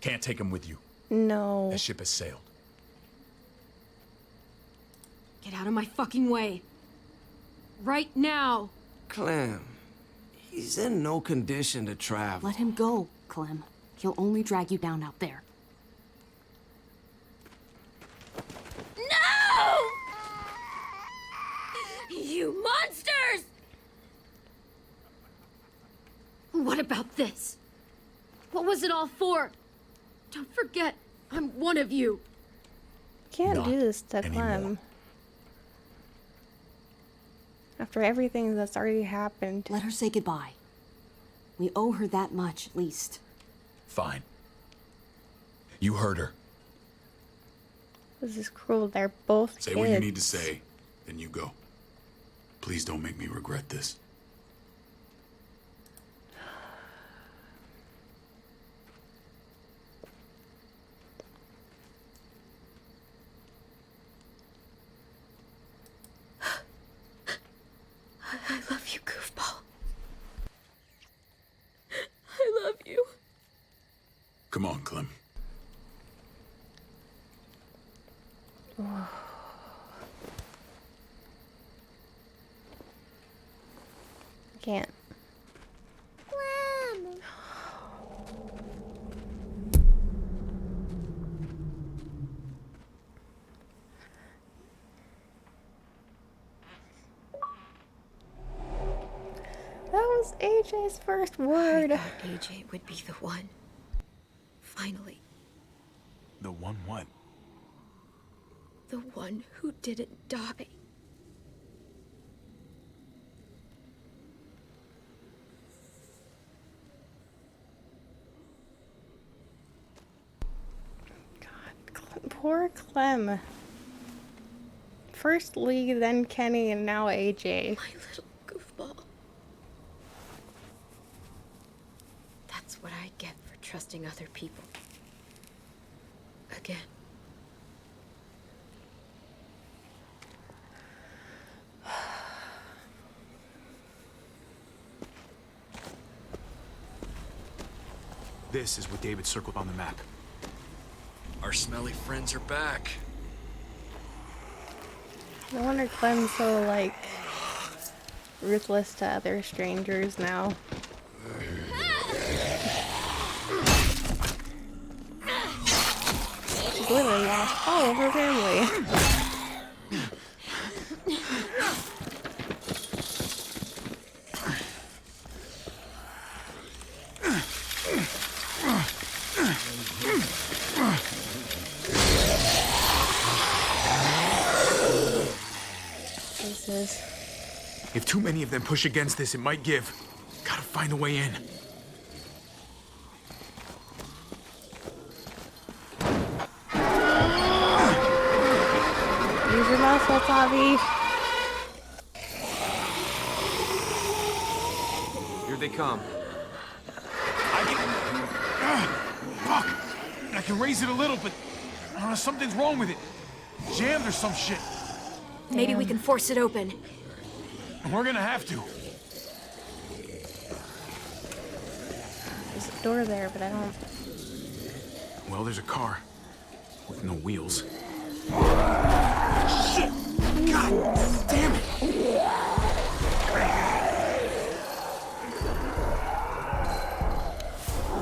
Can't take him with you. No. That ship has sailed. Get out of my fucking way. Right now. Clem, he's in no condition to travel. Let him go, Clem. He'll only drag you down out there. No! You monsters! What about this? What was it all for? Don't forget, I'm one of you. Can't Not do this to anymore. Clem. After everything that's already happened. Let her say goodbye. We owe her that much, at least. Fine. You heard her. This is cruel. They're both Say kids. what you need to say, then you go. Please don't make me regret this. I love you, goofball. I love you. Come on, Clem. Can't. That was AJ's first word. I thought AJ would be the one. Finally. The one what? The one who didn't die. Poor Clem. First Lee, then Kenny, and now AJ. My little goofball. That's what I get for trusting other people. Again. This is what David circled on the map. Our smelly friends are back. No wonder Clem's so, like, ruthless to other strangers now. She's literally lost all of her family. If too many of them push against this, it might give. Gotta find a way in. Use your muscle, Javi. Here they come. Fuck! I can raise it a little, but something's wrong with it. Jammed or some shit. Maybe we can force it open. We're gonna have to. There's a door there, but I don't... Well, there's a car. With no wheels. Shit! God damn it!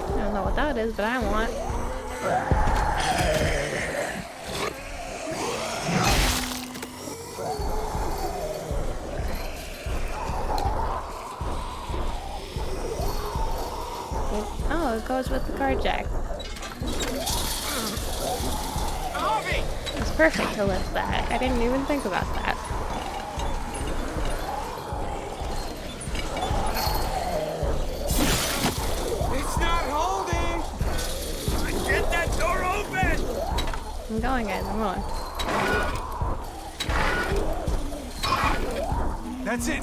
I don't know what that is, but I want. Oh, it goes with the car jack. It's perfect to lift that. I didn't even think about that. It's not holding! Get that door open! I'm going, guys. I'm going. That's it.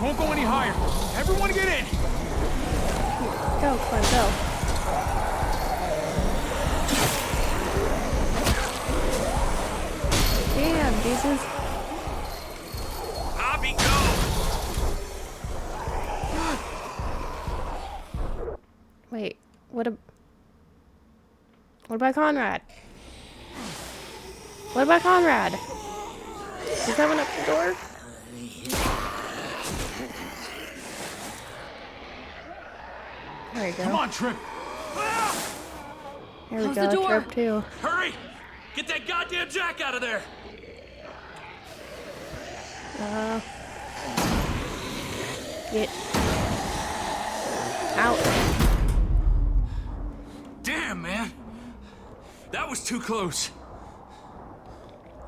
Won't go any higher. Everyone get in. Go, Clem, go. Damn, Jesus. Javi, go! What about Conrad? What about Conrad? He's coming up the door? There we go. Come on, Trip. There we Close go. the door. Trip too. Hurry! Get that goddamn jack out of there! Get out. Damn, man. That was too close.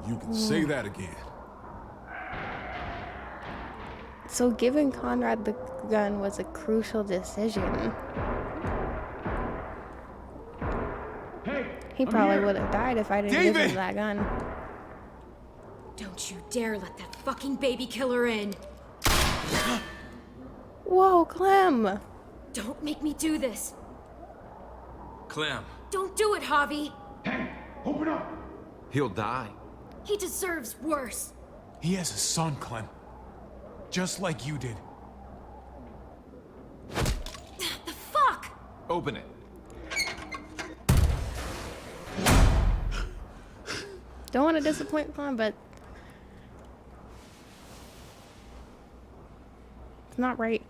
You can say that again. So giving Conrad the gun was a crucial decision. He probably would have died if I didn't give him that gun. Don't you dare let that fucking baby killer in. Whoa, Clem! Don't make me do this. Clem. Don't do it, Javi. Open up! He'll die. He deserves worse. He has a son, Clem. Just like you did. The fuck? Open it. Don't want to disappoint Clem, but it's not right.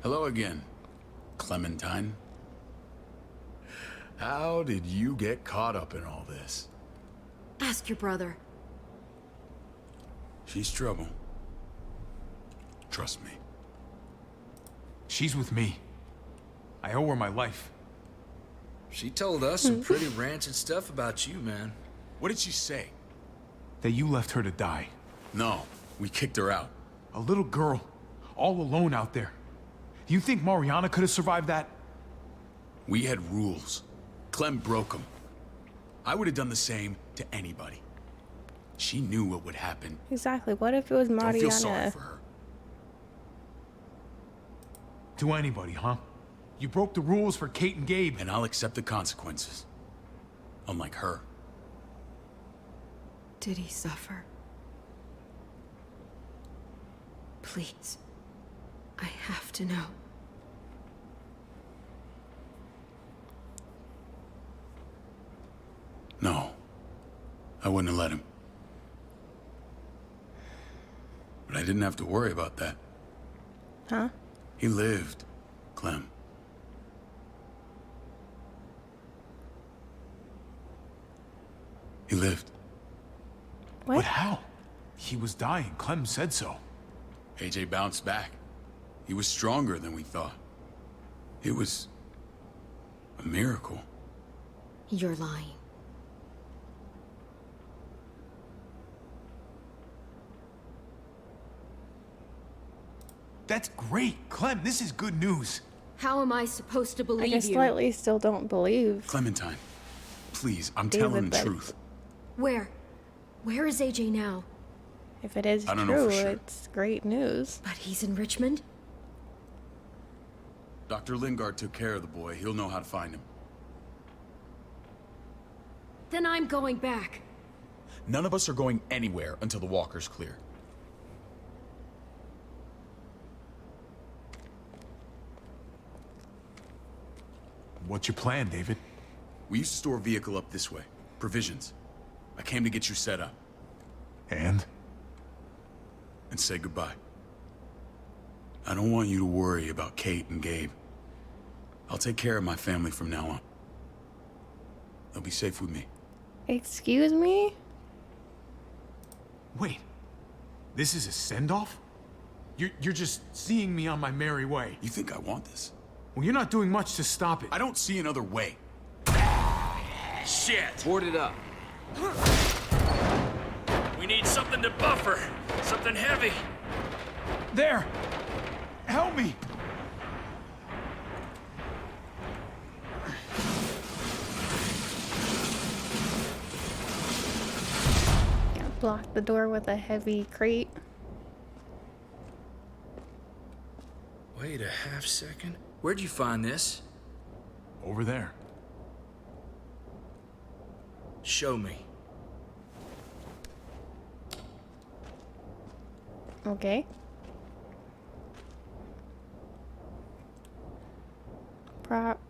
Hello again, Clementine. How did you get caught up in all this? Ask your brother. She's trouble. Trust me. She's with me. I owe her my life. She told us some pretty rancid stuff about you, man. What did she say? That you left her to die. No, we kicked her out. A little girl, all alone out there. Do you think Mariana could have survived that? We had rules. Clem broke them. I would have done the same to anybody. She knew what would happen. Exactly. What if it was Mariana? Don't feel sorry for her. To anybody, huh? You broke the rules for Kate and Gabe. And I'll accept the consequences. Unlike her. Did he suffer? Please. I have to know. No. I wouldn't have let him. But I didn't have to worry about that. Huh? He lived, Clem. He lived. What? But how? He was dying. Clem said so. AJ bounced back. He was stronger than we thought. It was a miracle. You're lying. That's great. Clem, this is good news. How am I supposed to believe I guess you? slightly still don't believe. Clementine, please, I'm David, telling the but- truth. Where? Where is AJ now? If it is I don't know true, for sure. it's great news. But he's in Richmond? Dr. Lingard took care of the boy. He'll know how to find him. Then I'm going back. None of us are going anywhere until the walker's clear. What's your plan, David? We used to store a vehicle up this way. Provisions. I came to get you set up. And? And say goodbye. I don't want you to worry about Kate and Gabe. I'll take care of my family from now on. They'll be safe with me. Excuse me? Wait. This is a send-off? You're just seeing me on my merry way. You think I want this? Well, you're not doing much to stop it. I don't see another way. Shit! Board it up. We need something to buffer. Something heavy. There! Help me! Gotta block the door with a heavy crate. Wait a half second. Where'd you find this? Over there. Show me. Okay.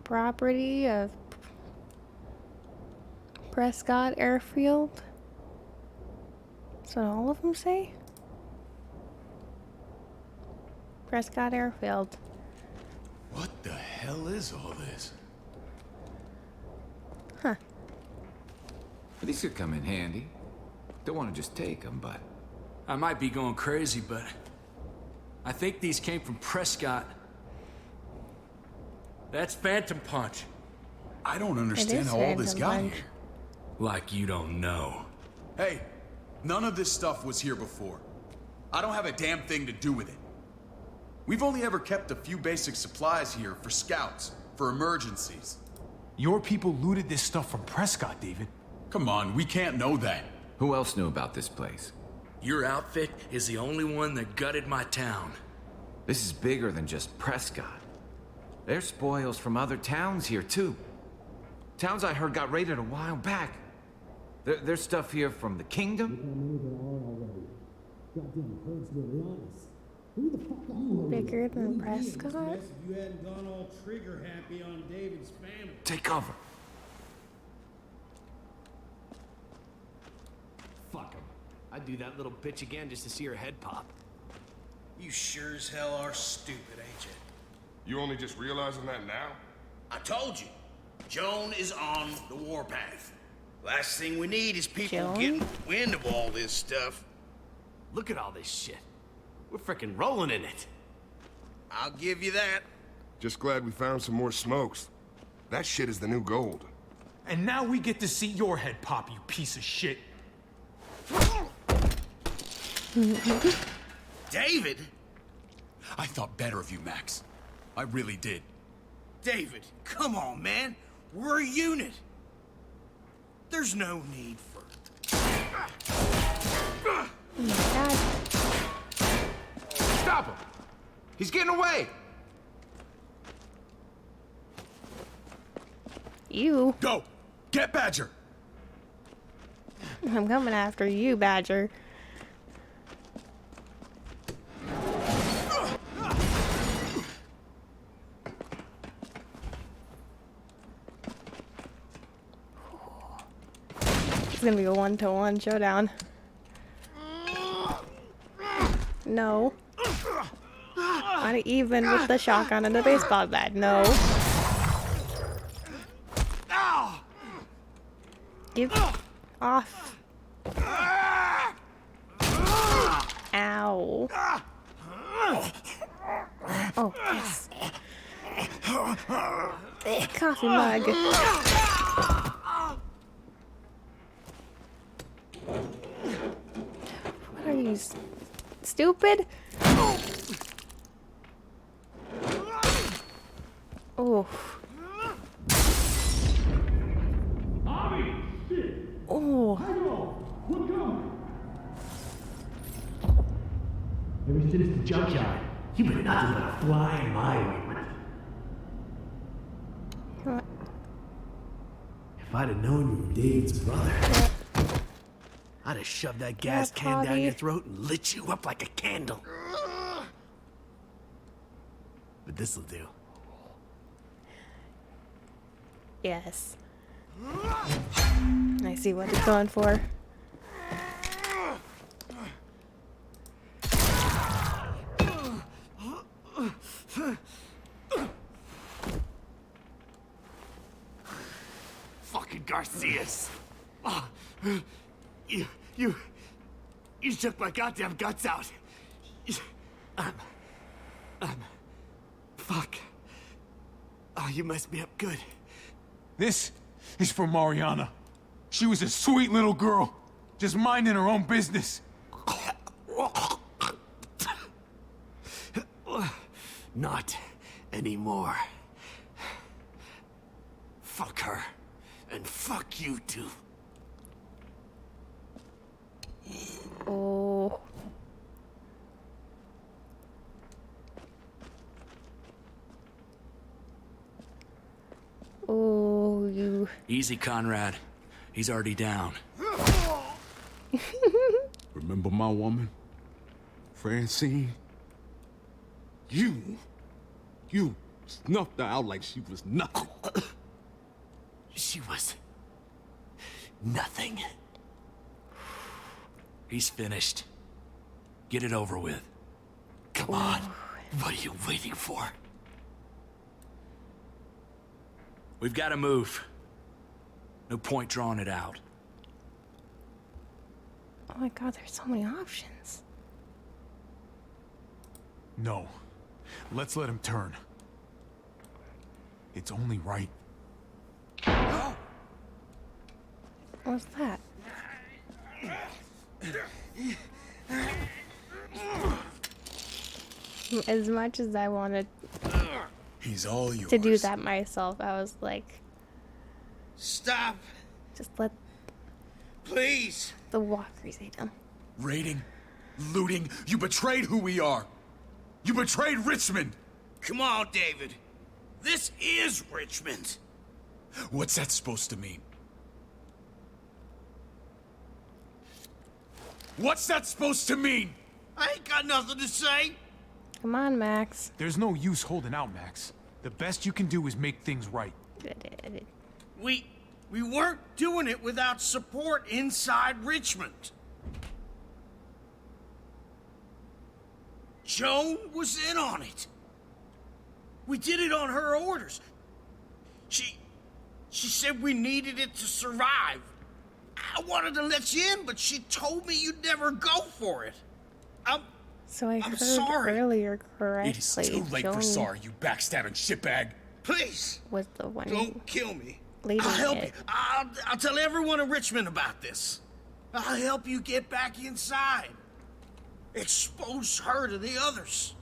property of Prescott Airfield. That's what all of them say? Prescott Airfield. What the hell is all this? Huh. These could come in handy. Don't want to just take them, but... I might be going crazy, but I think these came from Prescott. That's Phantom Punch. I don't understand how all this got here. Like you don't know. Hey, none of this stuff was here before. I don't have a damn thing to do with it. We've only ever kept a few basic supplies here for scouts, for emergencies. Your people looted this stuff from Prescott, David. Come on, we can't know that. Who else knew about this place? Your outfit is the only one that gutted my town. This is bigger than just Prescott. There's spoils from other towns here, too. Towns I heard got raided a while back. There's stuff here from the kingdom. Bigger than Prescott? You hadn't gone all trigger happy on David's family. Take cover. Fuck him. I'd do that little bitch again just to see her head pop. You sure as hell are stupid, ain't you? You only just realizing that now? I told you. Joan is on the warpath. Last thing we need is people getting wind of all this stuff. Look at all this shit. We're frickin' rolling in it. I'll give you that. Just glad we found some more smokes. That shit is the new gold. And now we get to see your head pop, you piece of shit. David? I thought better of you, Max. I really did. David, come on, man. We're a unit. There's no need for... Oh my god. Stop him! He's getting away! You. Go! Get Badger! I'm coming after you, Badger. It's gonna be a 1-to-1 showdown. No. Not even with the shotgun and the baseball bat. No. Give off. Ow. Oh, yes. Coffee mug. What are you, stupid? Oh. Oh. Ever since the junkyard, you've been nothing but a fly in my ointment. What? If I'd have known you were David's brother, I'd have shoved that gas can down your throat and lit you up like a candle. But this'll do. Yes. I see what it's going for. Fucking Garcias. Oh, you took my goddamn guts out. Fuck. Oh, you messed me up good. This is for Mariana. She was a sweet little girl, just minding her own business. Not anymore. Fuck her. And fuck you too. Oh. Oh, you. Easy, Conrad. He's already down. Remember my woman? Francine? You snuffed her out like she was nothing. She was... nothing. He's finished. Get it over with. Come on. What are you waiting for? We've got to move. No point drawing it out. Oh my god, there's so many options. No. Let's let him turn. It's only right. What's that? As much as I wanted He's all yours. to do that myself, I was like, Stop. just let Please. the walkers eat him. Raiding, looting, you betrayed who we are. You betrayed Richmond. Come on, David. This is Richmond. What's that supposed to mean? What's that supposed to mean? I ain't got nothing to say. Come on, Max. There's no use holding out, Max. The best you can do is make things right. We weren't doing it without support inside Richmond. Joan was in on it. We did it on her orders. She said we needed it to survive. I wanted to let you in, but she told me you'd never go for it. So I I'm heard sorry. earlier It is correctly, too late for Joan sorry, you backstabbing shitbag. Please, was the one don't kill me. leading I'll help it. you. I'll tell everyone in Richmond about this. I'll help you get back inside. Expose her to the others.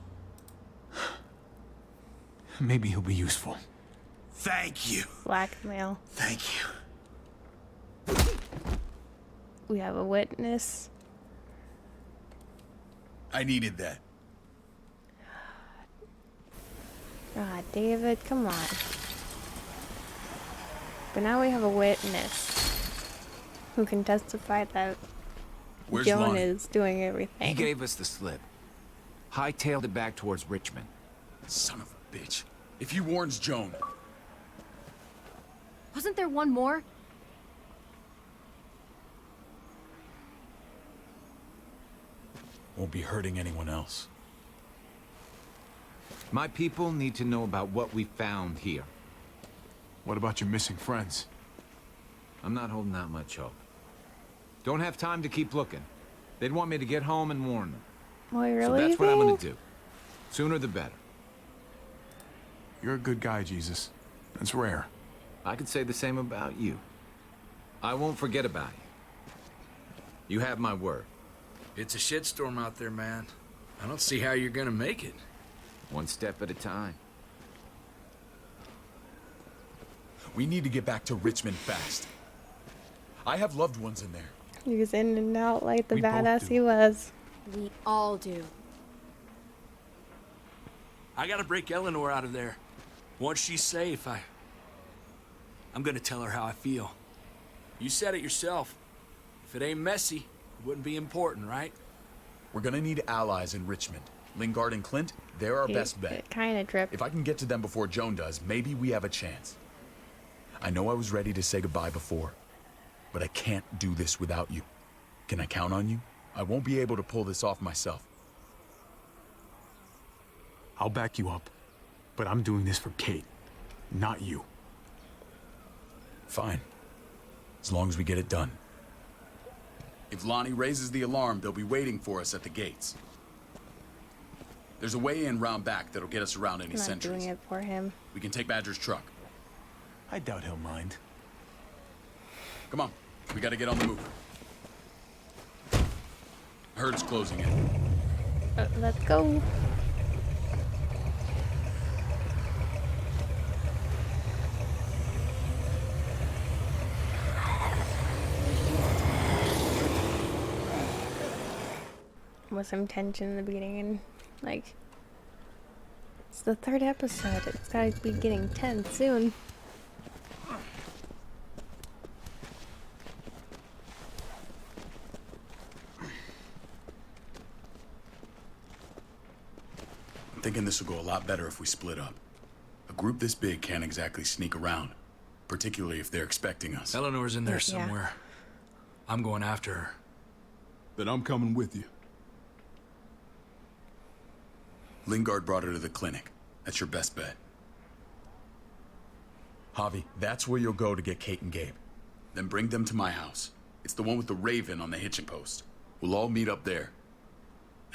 Maybe he'll be useful. Thank you. Blackmail. Thank you. We have a witness. I needed that. Ah, David, come on. But now we have a witness who can testify that Where's Joan Lonnie? is doing everything. He gave us the slip. Hightailed it back towards Richmond. Son of a bitch. If he warns Joan... Wasn't there one more? won't be hurting anyone else. My people need to know about what we found here. What about your missing friends? I'm not holding out much hope. Don't have time to keep looking. They'd want me to get home and warn them. Well, you're So that's what I'm gonna leaving? do. Sooner the better. You're a good guy, Jesus. That's rare. I could say the same about you. I won't forget about you. You have my word. It's a shitstorm out there, man. I don't see how you're gonna make it. One step at a time. We need to get back to Richmond fast. I have loved ones in there. He was in and out like the We both badass do. he was. We all do. I gotta break Eleanor out of there. Once she's safe, I'm gonna tell her how I feel. You said it yourself. If it ain't messy, it wouldn't be important, right? We're gonna need allies in Richmond. Lingard and Clint, they're our best bet. Kind of tripped. If I can get to them before Joan does, maybe we have a chance. I know I was ready to say goodbye before, but I can't do this without you. Can I count on you? I won't be able to pull this off myself. I'll back you up, but I'm doing this for Kate, not you. Fine. As long as we get it done. If Lonnie raises the alarm, they'll be waiting for us at the gates. There's a way in round back that'll get us around any I'm not sentries. doing it for him. We can take Badger's truck. I doubt he'll mind. Come on, we gotta get on the move. Herd's closing in. Let's go. With some tension in the beginning, and like, it's the third episode. It's gotta be getting tense soon. I'm thinking this will go a lot better if we split up. group this big can't exactly sneak around, particularly if they're expecting us. Eleanor's in there Yeah. somewhere. I'm going after her. Then I'm coming with you. Lingard brought her to the clinic. That's your best bet. Javi, that's where you'll go to get Kate and Gabe. Then bring them to my house. It's the one with the raven on the hitching post. We'll all meet up there.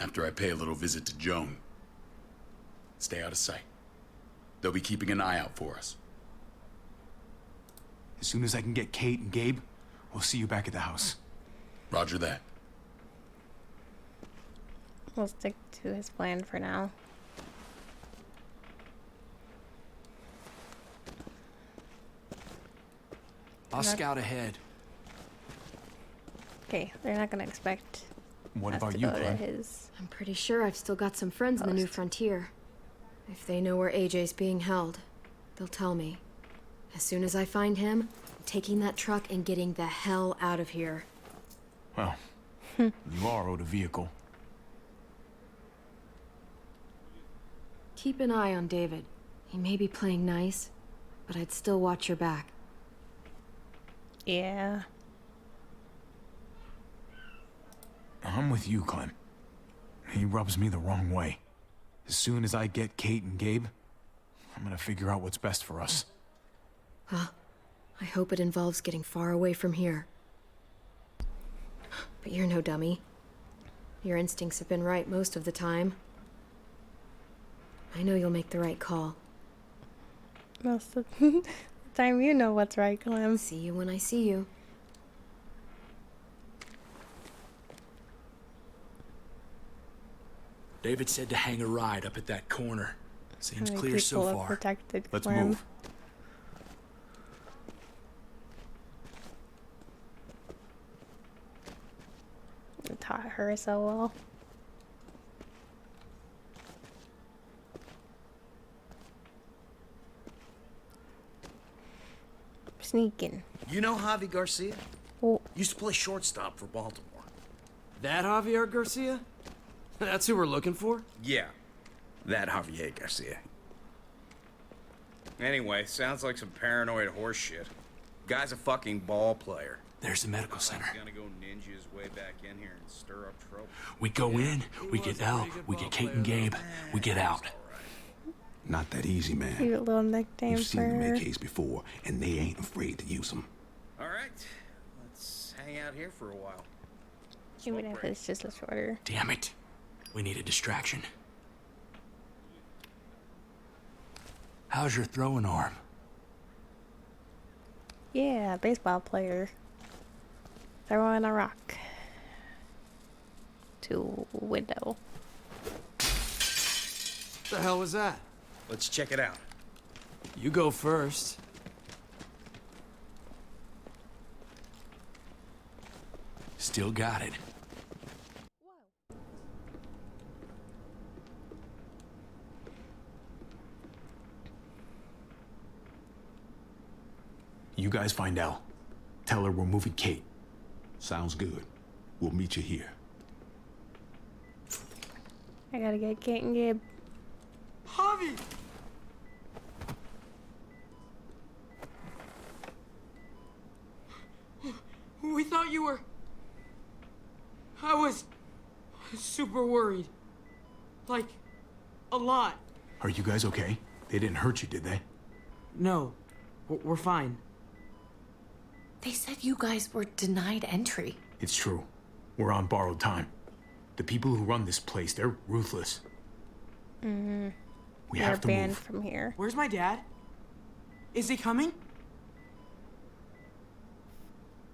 After I pay a little visit to Joan. Stay out of sight. They'll be keeping an eye out for us. As soon as I can get Kate and Gabe, we'll see you back at the house. Roger that. We'll stick to his plan for now. I'll scout ahead. Okay, they're not gonna expect What us about to you, go to Clem? his. I'm pretty sure I've still got some friends in the New Frontier. If they know where AJ's being held, they'll tell me. As soon as I find him, I'm taking that truck and getting the hell out of here. Well, you are owed a vehicle. Keep an eye on David. He may be playing nice, but I'd still watch your back. Yeah. I'm with you, Clem. He rubs me the wrong way. As soon as I get Kate and Gabe, I'm gonna figure out what's best for us. Well, I hope it involves getting far away from here. But you're no dummy. Your instincts have been right most of the time. I know you'll make the right call. Most of the time, you know what's right, Clem. See you when I see you. David said to hang a ride up at that corner. Seems How many clear so people have far. protected Let's Clem? move. You taught her so well. Sneaking. You know Javi Garcia? Oh. Used to play shortstop for Baltimore. That Javier Garcia? That's who we're looking for? Yeah, that Javier Garcia. Anyway, sounds like some paranoid horse shit. Guy's a fucking ball player. There's the medical center. He's gonna go ninja his way back in here and stir up trouble. We go in, we get Elle, we get Kate and Gabe, we get out. Not that easy, man. Cute little nickname You've for seen them her. AKs before, and they ain't afraid to use them. All right, let's hang out here for a while. Even if it's just a shorter. Damn it. We need a distraction. How's your throwing arm? Yeah, baseball player. Throwing a rock. To window. What the hell was that? Let's check it out. You go first. Still got it. You guys find Elle. Tell her we're moving Kate. Sounds good. We'll meet you here. I gotta get Kate and Gabe. Javi! We thought you were... I was super worried. Like, a lot. Are you guys okay? They didn't hurt you, did they? No, we're fine. They said you guys were denied entry. It's true. We're on borrowed time. The people who run this place, they're ruthless. Mm-hmm. We They're have to banned move. from here. Where's my dad? Is he coming?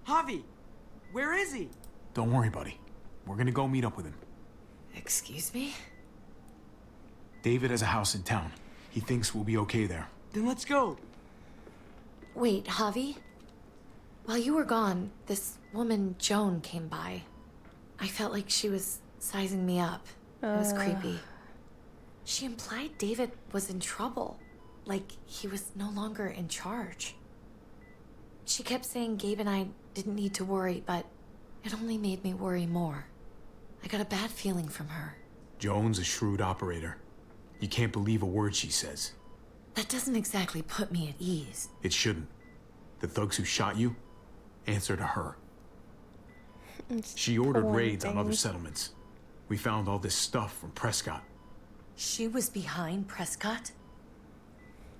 Javi, where is he? Don't worry, buddy. We're gonna go meet up with him. Excuse me? David has a house in town. He thinks we'll be okay there. Then let's go. Wait, Javi? While you were gone, this woman, Joan, came by. I felt like she was sizing me up. It was creepy. She implied David was in trouble. Like he was no longer in charge. She kept saying Gabe and I didn't need to worry, but it only made me worry more. I got a bad feeling from her. Joan's a shrewd operator. You can't believe a word she says. That doesn't exactly put me at ease. It shouldn't. The thugs who shot you answer to her. She ordered raids on other settlements. We found all this stuff from Prescott. She was behind Prescott?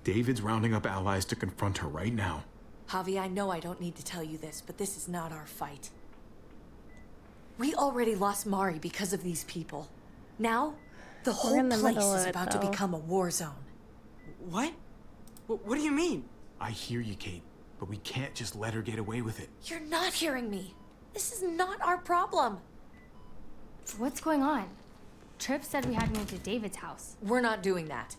David's rounding up allies to confront her right now. Javi, I know I don't need to tell you this, but this is not our fight. We already lost Mari because of these people. Now, the whole place is about to become a war zone. What? What do you mean? I hear you, Kate, but we can't just let her get away with it. You're not hearing me. This is not our problem. What's going on? Tripp said we had to move to David's house. We're not doing that.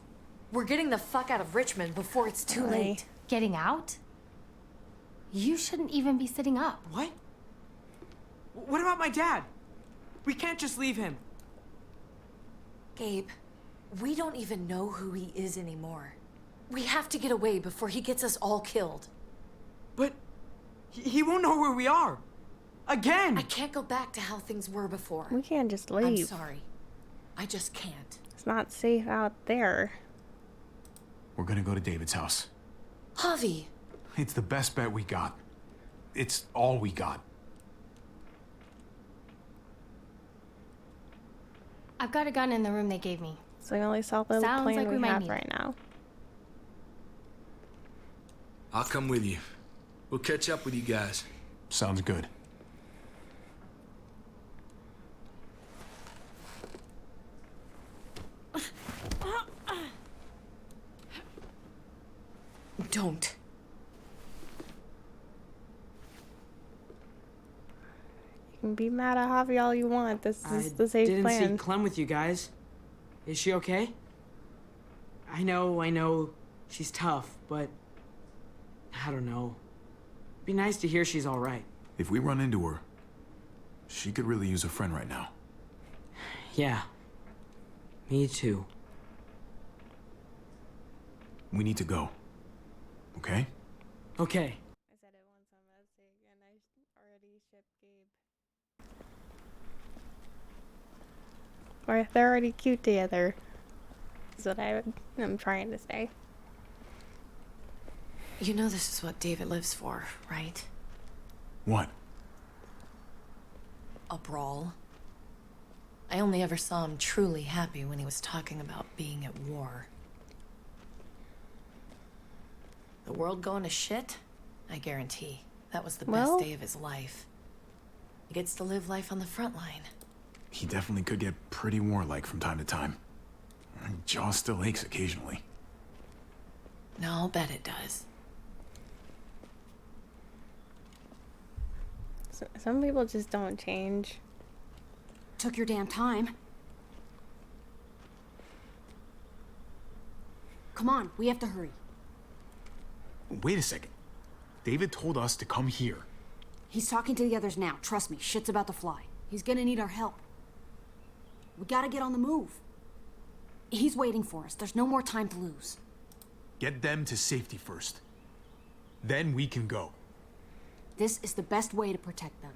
We're getting the fuck out of Richmond before it's too late. Getting out? You shouldn't even be sitting up. What? What about my dad? We can't just leave him. Gabe, we don't even know who he is anymore. We have to get away before he gets us all killed. But he won't know where we are. Again! I can't go back to how things were before. We can't just leave. I'm sorry. I just can't. It's not safe out there. We're gonna go to David's house. Javi! It's the best bet we got. It's all we got. I've got a gun in the room they gave me. It's the only solid Sounds plan like we we might have need right now. I'll come with you. We'll catch up with you guys. Sounds good. Don't. You can be mad at Javi all you want. This is the safe didn't plan. see Clem with you guys. Is she okay? I know, she's tough, but I don't know. It'd be nice to hear she's all right. If we run into her, she could really use a friend right now. Yeah, me too. We need to go. Okay? Okay. I said it once, I'm gonna say it again. I already shipped Gabe. Or they're already cute together. Is what I'm trying to say. You know this is what David lives for, right? What? A brawl. I only ever saw him truly happy when he was talking about being at war. The world going to shit? I guarantee. That was the best day of his life. He gets to live life on the front line. He definitely could get pretty warlike from time to time. My jaw still aches occasionally. No, I'll bet it does. Some people just don't change. Took your damn time. Come on, we have to hurry. Wait a second. David told us to come here. He's talking to the others now. Trust me, shit's about to fly. He's gonna need our help. We gotta get on the move. He's waiting for us. There's no more time to lose. Get them to safety first. Then we can go. This is the best way to protect them.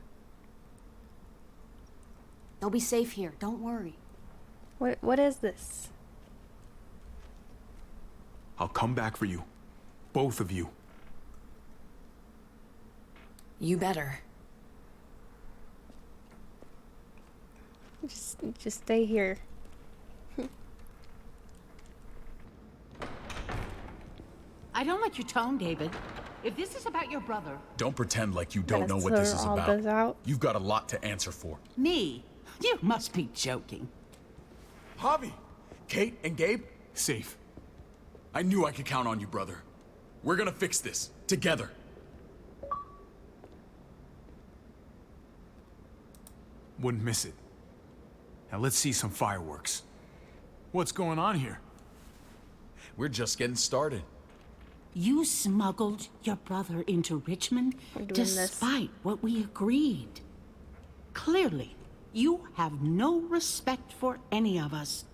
They'll be safe here. Don't worry. What is this? I'll come back for you. Both of you. You better. Just stay here. I don't like your tone, David. If this is about your brother... Don't pretend like you don't know what this is about. You've got a lot to answer for. Me? You must be joking. Javi! Kate and Gabe? Safe. I knew I could count on you, brother. We're gonna fix this. Together. Wouldn't miss it. Now let's see some fireworks. What's going on here? We're just getting started. You smuggled your brother into Richmond despite what we agreed. Clearly, you have no respect for any of us.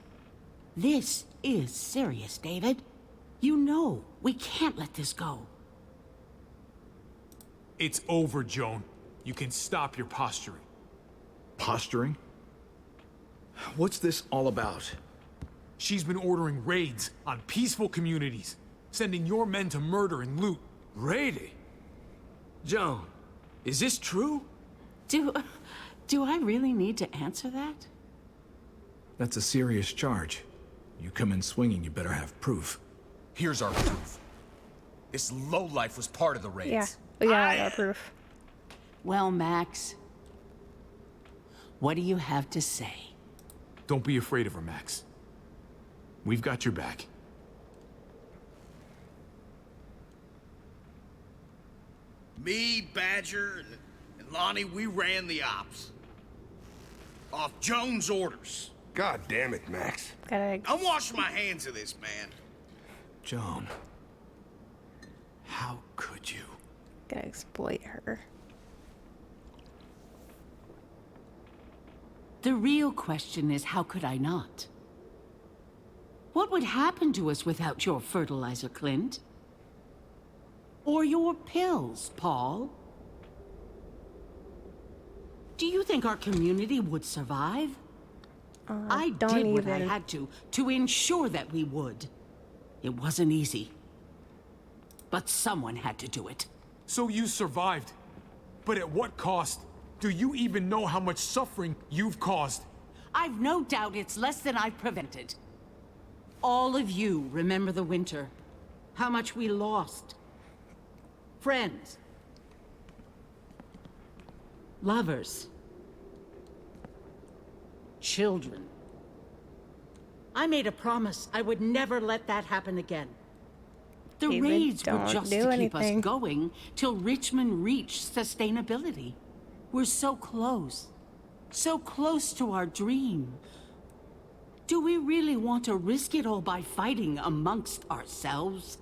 This is serious, David. You know we can't let this go. It's over, Joan. You can stop your posturing. Posturing? What's this all about? She's been ordering raids on peaceful communities. sending your men to murder and loot. Rady? Joan, is this true? Do I really need to answer that? That's a serious charge. You come in swinging, you better have proof. Here's our proof. This lowlife was part of the raids. Yeah, we got our proof. Well, Max, what do you have to say? Don't be afraid of her, Max. We've got your back. Me, Badger, and Lonnie, we ran the ops. Off Joan's orders. God damn it, Max. I'm washing my hands of this, man. Joan, how could you? Gotta exploit her. The real question is, how could I not? What would happen to us without your fertilizer, Clint? Or your pills, Paul? Do you think our community would survive? I did what I had to ensure that we would. It wasn't easy. But someone had to do it. So you survived. But at what cost? Do you even know how much suffering you've caused? I've no doubt it's less than I've prevented. All of you remember the winter. How much we lost. Friends. Lovers. Children. I made a promise I would never let that happen again. The David, raids were don't just do to keep us anything. going till Richmond reached sustainability. We're so close. So close to our dream. Do we really want to risk it all by fighting amongst ourselves?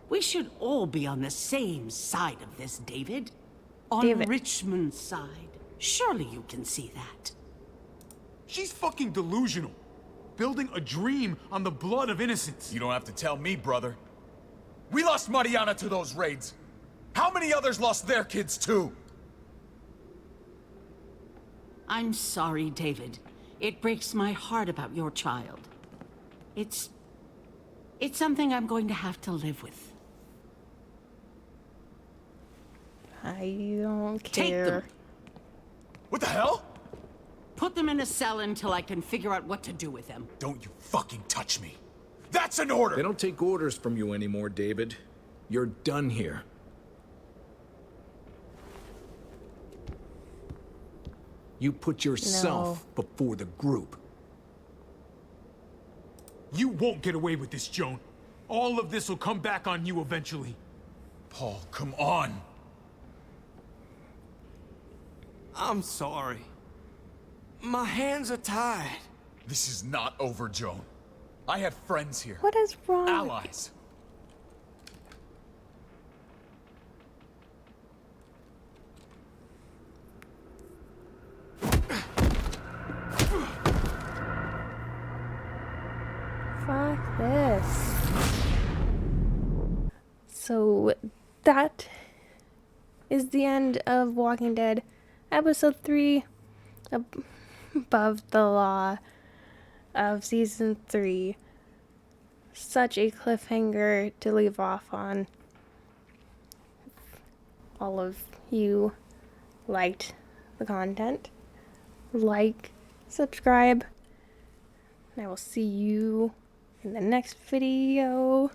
We should all be on the same side of this, David. On David. Richmond's side. Surely you can see that. She's fucking delusional. Building a dream on the blood of innocents. You don't have to tell me, brother. We lost Mariana to those raids. How many others lost their kids too? I'm sorry, David. It breaks my heart about your child. It's something I'm going to have to live with. I don't Take care. them. What the hell? Put them in a cell until I can figure out what to do with them. Don't you fucking touch me. That's an order! They don't take orders from you anymore, David. You're done here. You put yourself before the group. You won't get away with this, Joan. All of this will come back on you eventually. Paul, come on. I'm sorry. My hands are tied. This is not over, Joan. I have friends here. What is wrong? Allies. Fuck this. So that is the end of Walking Dead episode 3, Above the Law of season 3. Such a cliffhanger to leave off on. All of you liked the content. Like, subscribe, and I will see you in the next video.